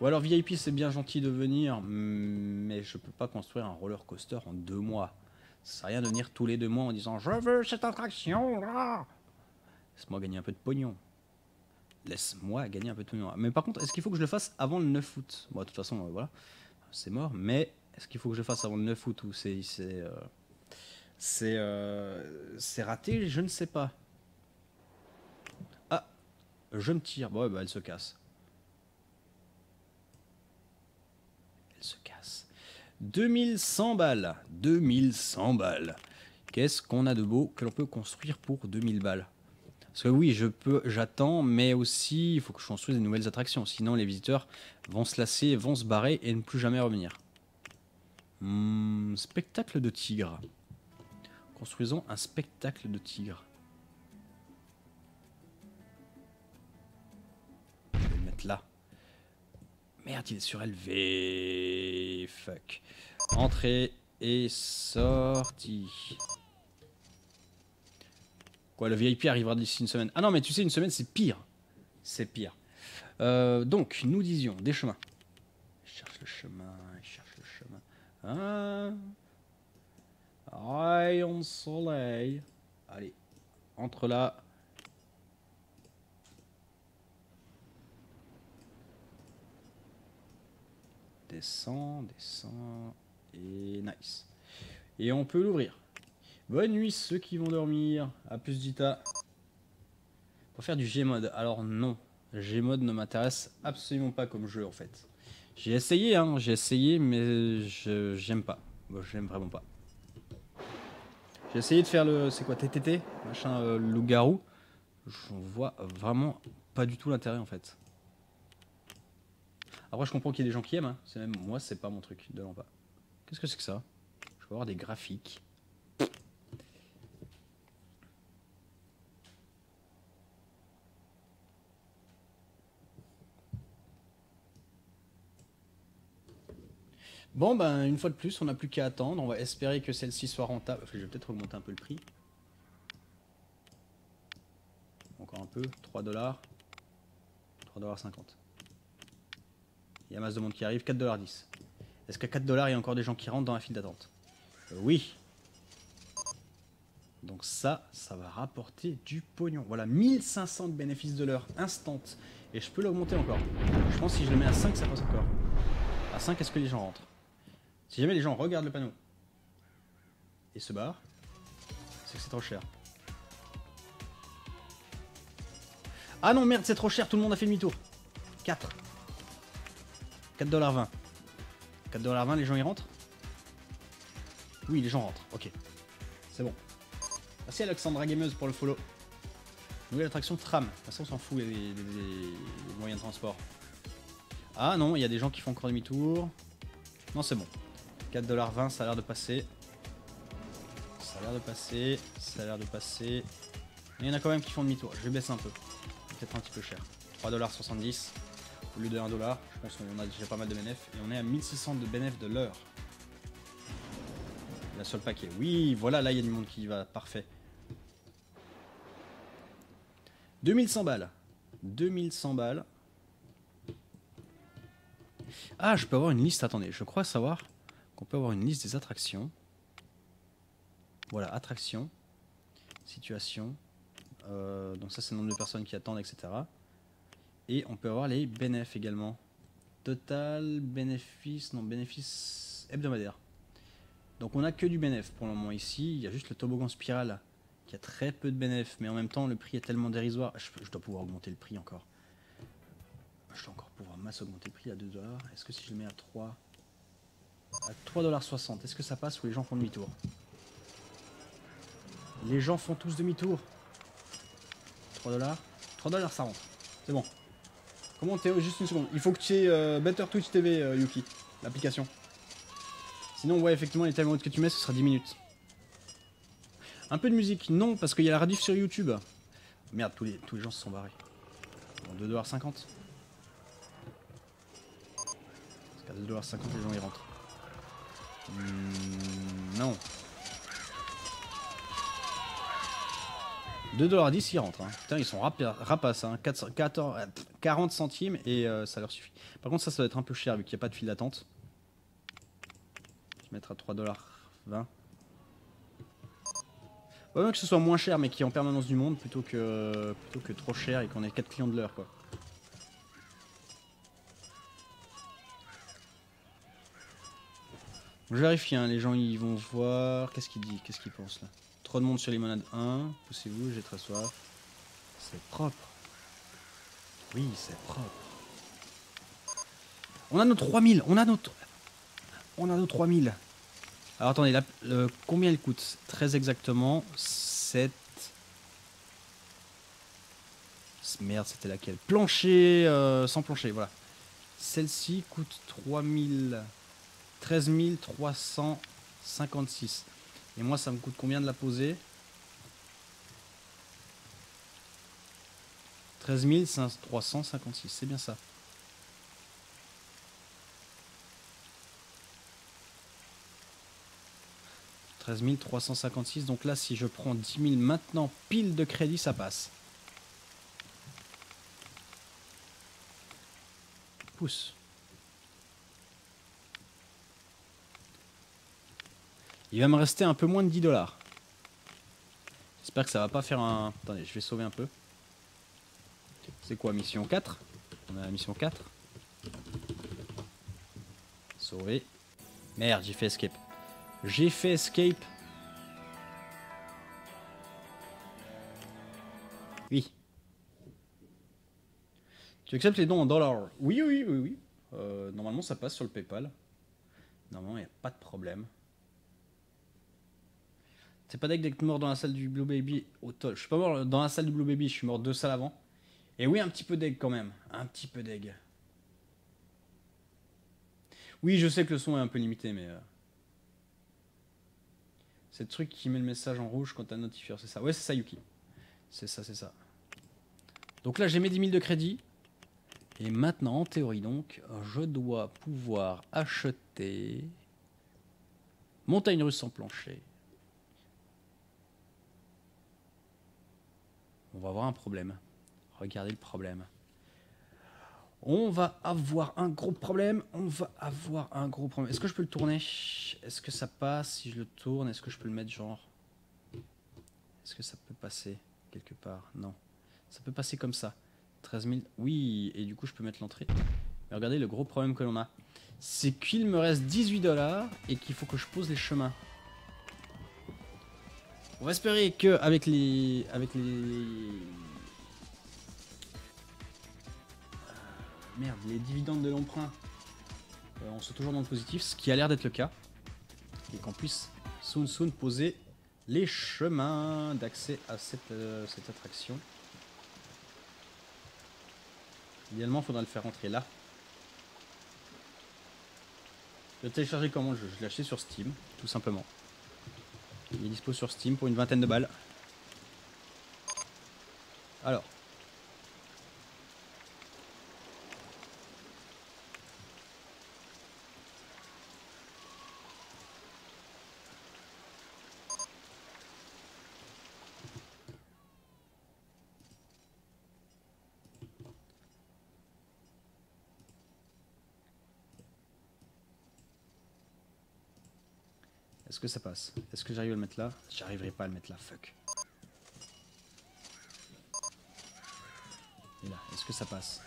Ou alors VIP, c'est bien gentil de venir, mais je peux pas construire un roller coaster en 2 mois. Ça sert à rien de venir tous les 2 mois en disant je veux cette attraction là. Laisse-moi gagner un peu de pognon. Laisse-moi gagner un peu de pognon. Mais par contre, est-ce qu'il faut que je le fasse avant le 9 août? Bon, de toute façon, voilà, c'est mort. Mais est-ce qu'il faut que je le fasse avant le 9 août ou c'est raté? Je ne sais pas. Ah, je me tire. Bon, bah, elle se casse. Elle se casse. 2100 balles. 2100 balles. Qu'est-ce qu'on a de beau que l'on peut construire pour 2000 balles? Parce que oui, j'attends, mais aussi il faut que je construise des nouvelles attractions. Sinon, les visiteurs vont se lasser, vont se barrer et ne plus jamais revenir. Spectacle de tigre. Construisons un spectacle de tigre. Je vais le mettre là. Merde, il est surélevé. Fuck. Entrée et sortie. Quoi, le VIP arrivera d'ici une semaine. Ah non, mais tu sais, une semaine, c'est pire. C'est pire. Donc, nous disions des chemins. Je cherche le chemin, je cherche le chemin. Rayon de soleil. Allez, entre là. Descend, descend. Et nice. Et on peut l'ouvrir. Bonne nuit ceux qui vont dormir. A plus Dita. Pour faire du Gmod. Alors non. Gmod ne m'intéresse absolument pas comme jeu en fait. J'ai essayé, hein. J'ai essayé, mais j'aime pas. Bon, j'aime vraiment pas. J'ai essayé de faire le... C'est quoi, TTT? Machin, loup-garou. J'en vois vraiment pas du tout l'intérêt en fait. Après je comprends qu'il y ait des gens qui aiment. Hein. C'est même moi, c'est pas mon truc. De pas. Qu'est-ce que c'est que ça? Je vais avoir des graphiques. Bon, ben, une fois de plus, on n'a plus qu'à attendre. On va espérer que celle-ci soit rentable. Enfin, je vais peut-être augmenter un peu le prix. Encore un peu. 3$. 3,50$. Il y a masse de monde qui arrive. 4,10$. Est-ce qu'à 4$, il y a encore des gens qui rentrent dans la file d'attente? Oui. Donc ça va rapporter du pognon. Voilà, 1500 de bénéfices de l'heure instant. Et je peux l'augmenter encore. Je pense que si je le mets à 5, ça passe encore. À 5, est-ce que les gens rentrent? Si jamais les gens regardent le panneau et se barrent, c'est que c'est trop cher. Ah non, merde, c'est trop cher, tout le monde a fait demi-tour. 4. 4,20$. 4,20$, les gens y rentrent? Oui, les gens rentrent, ok. C'est bon. Merci Alexandra Gameuse pour le follow. Nouvelle attraction tram. De toute façon, on s'en fout des moyens de transport. Ah non, il y a des gens qui font encore demi-tour. Non, c'est bon. 4,20$, ça a l'air de passer. Ça a l'air de passer. Ça a l'air de passer. Mais il y en a quand même qui font demi-tour. Je vais baisser un peu. Peut-être un petit peu cher. 3,70$ au lieu de 1$. Je pense qu'on a déjà pas mal de bénéfices. Et on est à 1600 de bénéfices de l'heure. Là sur le paquet. Oui, voilà, là il y a du monde qui y va. Parfait. 2100 balles. 2100 balles. Ah, je peux avoir une liste. Attendez, je crois savoir qu'on peut avoir une liste des attractions. Voilà, attractions. Situation. Donc ça, c'est le nombre de personnes qui attendent, etc. Et on peut avoir les bénéfices également. Total, bénéfice, non, bénéfice hebdomadaire. Donc on a que du bénéfice pour le moment ici. Il y a juste le toboggan spirale qui a très peu de bénéfices. Mais en même temps, le prix est tellement dérisoire. Je dois pouvoir augmenter le prix encore. Je dois encore pouvoir masse augmenter le prix à 2$. Est-ce que si je le mets à 3... à 3,60$, est-ce que ça passe ou les gens font demi-tour? Les gens font tous demi-tour. 3$. 3$, ça rentre. C'est bon. Comment Théo? Juste une seconde. Il faut que tu aies Better Twitch TV, Yuki. L'application. Sinon, ouais, effectivement, les timeouts que tu mets, ce sera 10 minutes. Un peu de musique. Non, parce qu'il y a la rediff sur YouTube. Merde, tous les gens se sont barrés. Bon, 2,50$. Parce qu'à 2,50$, les gens y rentrent. Non. 2,10$, ils rentrent. Hein. Putain, ils sont rapaces. Hein. 40 centimes et ça leur suffit. Par contre, ça doit être un peu cher vu qu'il n'y a pas de file d'attente. Je vais mettre à 3,20$. Ouais, même que ce soit moins cher mais qu'il y ait en permanence du monde plutôt que trop cher et qu'on ait 4 clients de l'heure, quoi. Je vérifie, hein, les gens ils vont voir. Qu'est-ce qu'il dit? Qu'est-ce qu'il pense là? Trop de monde sur Limonade 1. Poussez-vous, j'ai très soif. C'est propre. Oui, c'est propre. On a nos 3000. On a nos 3000. Alors attendez, là, combien il coûte? Très exactement. 7. Merde, c'était laquelle? Plancher, sans plancher, voilà. Celle-ci coûte 3000. 13 356. Et moi, ça me coûte combien de la poser? 13 356, c'est bien ça. « 13 356, donc là, si je prends 10 000 maintenant, pile de crédit, ça passe. Pousse. Il va me rester un peu moins de 10$. J'espère que ça va pas faire un... Attendez, je vais sauver un peu. C'est quoi, mission 4? On a la mission 4. Sauver. Merde, j'ai fait escape. J'ai fait escape. Oui. Tu acceptes les dons en dollars? Oui, oui, oui, oui. Normalement, ça passe sur le PayPal. Normalement, il n'y a pas de problème. C'est pas deg d'être mort dans la salle du Blue Baby au toll. Je suis pas mort dans la salle du Blue Baby, je suis mort 2 salles avant. Et oui, un petit peu deg quand même. Un petit peu deg. Oui, je sais que le son est un peu limité, mais... c'est le truc qui met le message en rouge quand t'as un notifieur, c'est ça. Ouais, c'est ça, Yuki. C'est ça, c'est ça. Donc là, j'ai mes 10 000 de crédit. Et maintenant, en théorie, donc, je dois pouvoir acheter... montagne russe sans plancher. On va avoir un problème. Regardez le problème. On va avoir un gros problème. On va avoir un gros problème. Est-ce que je peux le tourner? Est-ce que ça passe si je le tourne? Est-ce que je peux le mettre genre... Est-ce que ça peut passer quelque part? Non. Ça peut passer comme ça. 13 000. Oui, et du coup je peux mettre l'entrée. Et regardez le gros problème que l'on a. C'est qu'il me reste 18 $ et qu'il faut que je pose les chemins. On va espérer que avec les merde, les dividendes de l'emprunt, on soit toujours dans le positif, ce qui a l'air d'être le cas. Et qu'on puisse soon poser les chemins d'accès à cette attraction. Idéalement, il faudra le faire rentrer là. Je vais télécharger comment le jeu. Je l'ai acheté sur Steam, tout simplement. Il est dispo sur Steam pour une 20aine de balles. Alors. Est-ce que ça passe? Est-ce que j'arrive à le mettre là? J'arriverai pas à le mettre là, fuck. Et là, est-ce que ça passe?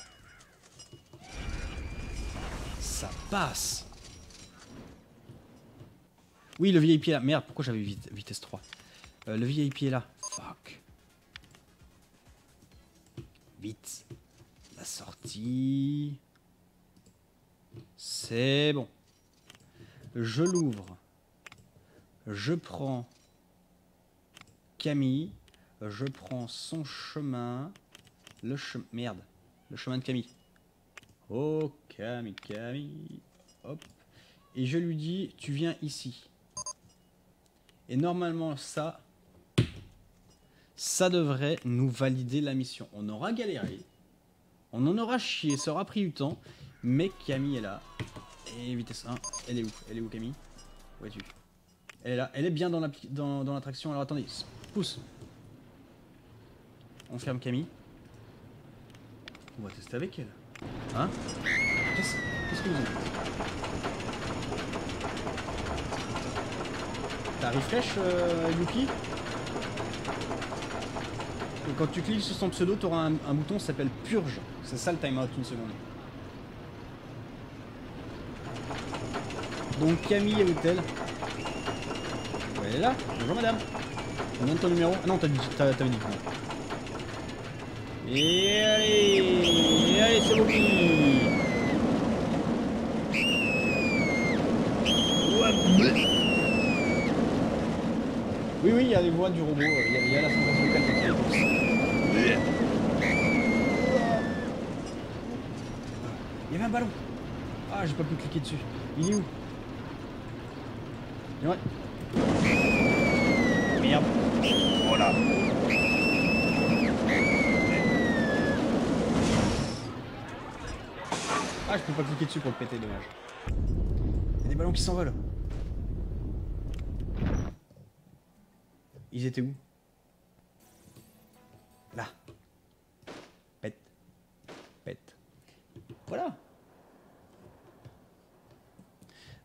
Ça passe! Oui, le VIP est là. Merde, pourquoi j'avais vitesse 3? Le VIP est là. Fuck. Vite. La sortie. C'est bon. Je l'ouvre. Je prends Camille. Je prends son chemin. Merde. Le chemin de Camille. Oh, Camille. Hop. Et je lui dis, tu viens ici. Et normalement, ça devrait nous valider la mission. On aura galéré. On en aura chié. Ça aura pris du temps. Mais Camille est là. Et vitesse 1. Elle est où? Elle est où, Camille? Où es-tu? Elle est là. Elle est bien dans l'attraction. Alors attendez. Pousse. On ferme Camille. On va tester avec elle. Hein? Qu'est-ce que vous en dites? T'as refresh, Yuki? Et quand tu cliques sur son pseudo, tu auras un bouton qui s'appelle Purge. C'est ça le timeout, une seconde. Donc Camille, où est-elle? Elle est là. Bonjour madame. On donne ton numéro. Ah non, t'avais dit non. Et allez, c'est bon. Oui, il y a les voix du robot. Il y a la synthèse vocale qui est. Il y avait un ballon. Ah, j'ai pas pu cliquer dessus. Il est où? Ouais. Merde. Voilà. Ah, je peux pas cliquer dessus pour le péter, dommage. Il y a des ballons qui s'envolent. Ils étaient où? Là. Pète. Voilà.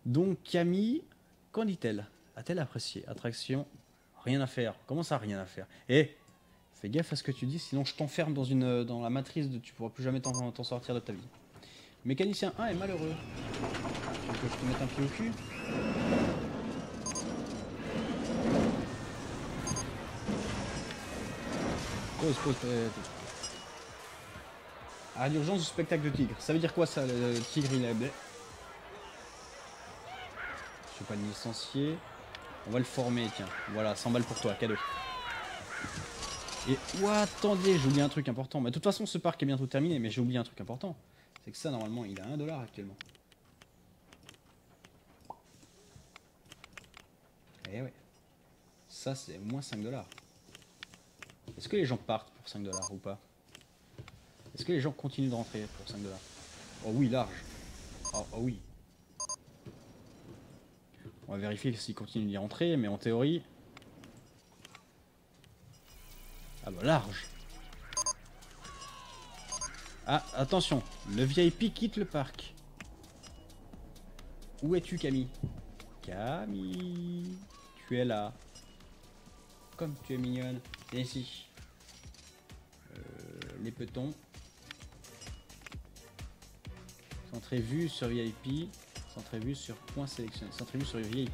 Donc Camille, qu'en dit-elle? A-t-elle apprécié? Attraction, rien à faire. Comment ça, rien à faire? Eh, fais gaffe à ce que tu dis, sinon je t'enferme dans la matrice de tu pourras plus jamais t'en sortir de ta vie. Mécanicien 1 est malheureux. Tu veux que je te mette un pied au cul? Pause. À l'urgence du spectacle de tigre. Ça veut dire quoi ça, le tigre il est blé? Je suis pas le licencié. On va le former, tiens. Voilà, 100 balles pour toi, cadeau. Et, attendez, j'ai oublié un truc important. Mais de toute façon, ce parc est bientôt terminé, mais j'ai oublié un truc important. C'est que ça, normalement, il a 1 $ actuellement. Eh ouais. Ça, c'est au moins 5 $. Est-ce que les gens partent pour 5 $ ou pas? Est-ce que les gens continuent de rentrer pour 5 $? Oh oui, large. Oh oui. On va vérifier s'ils continuent d'y rentrer, mais en théorie... Ah bah large. Ah, attention, le VIP quitte le parc. Où es-tu, Camille? Camille, tu es là. Comme tu es mignonne. Viens ici. Les petons. Centré vue sur VIP. Centré vue sur point sélectionné. Centré vue sur VIP.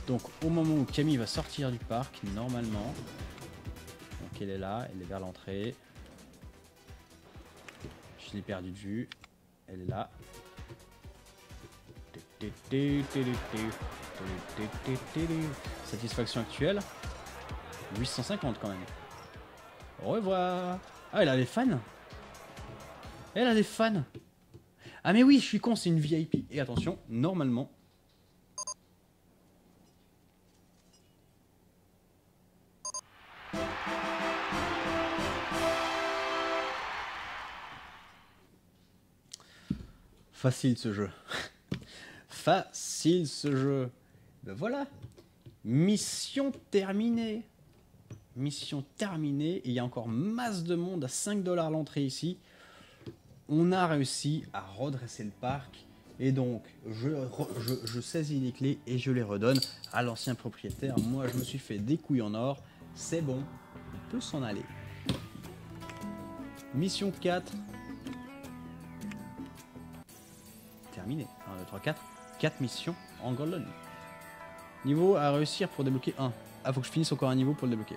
Donc au moment où Camille va sortir du parc, normalement. Donc elle est là, elle est vers l'entrée. Je l'ai perdu de vue. Elle est là. Satisfaction actuelle. 850 quand même. Au revoir. Ah, elle a des fans. Elle a des fans. Ah mais oui, je suis con, c'est une VIP. Et attention, normalement... Facile ce jeu. Facile ce jeu. Ben voilà. Mission terminée. Mission terminée. Et il y a encore masse de monde à 5 $ l'entrée ici. On a réussi à redresser le parc. Et donc, je saisis les clés et je les redonne à l'ancien propriétaire. Moi, je me suis fait des couilles en or. C'est bon. On peut s'en aller. Mission 4. Terminé. 1, 2, 3, 4. 4 missions en Golden. Niveau à réussir pour débloquer 1. Ah, faut que je finisse encore un niveau pour le débloquer.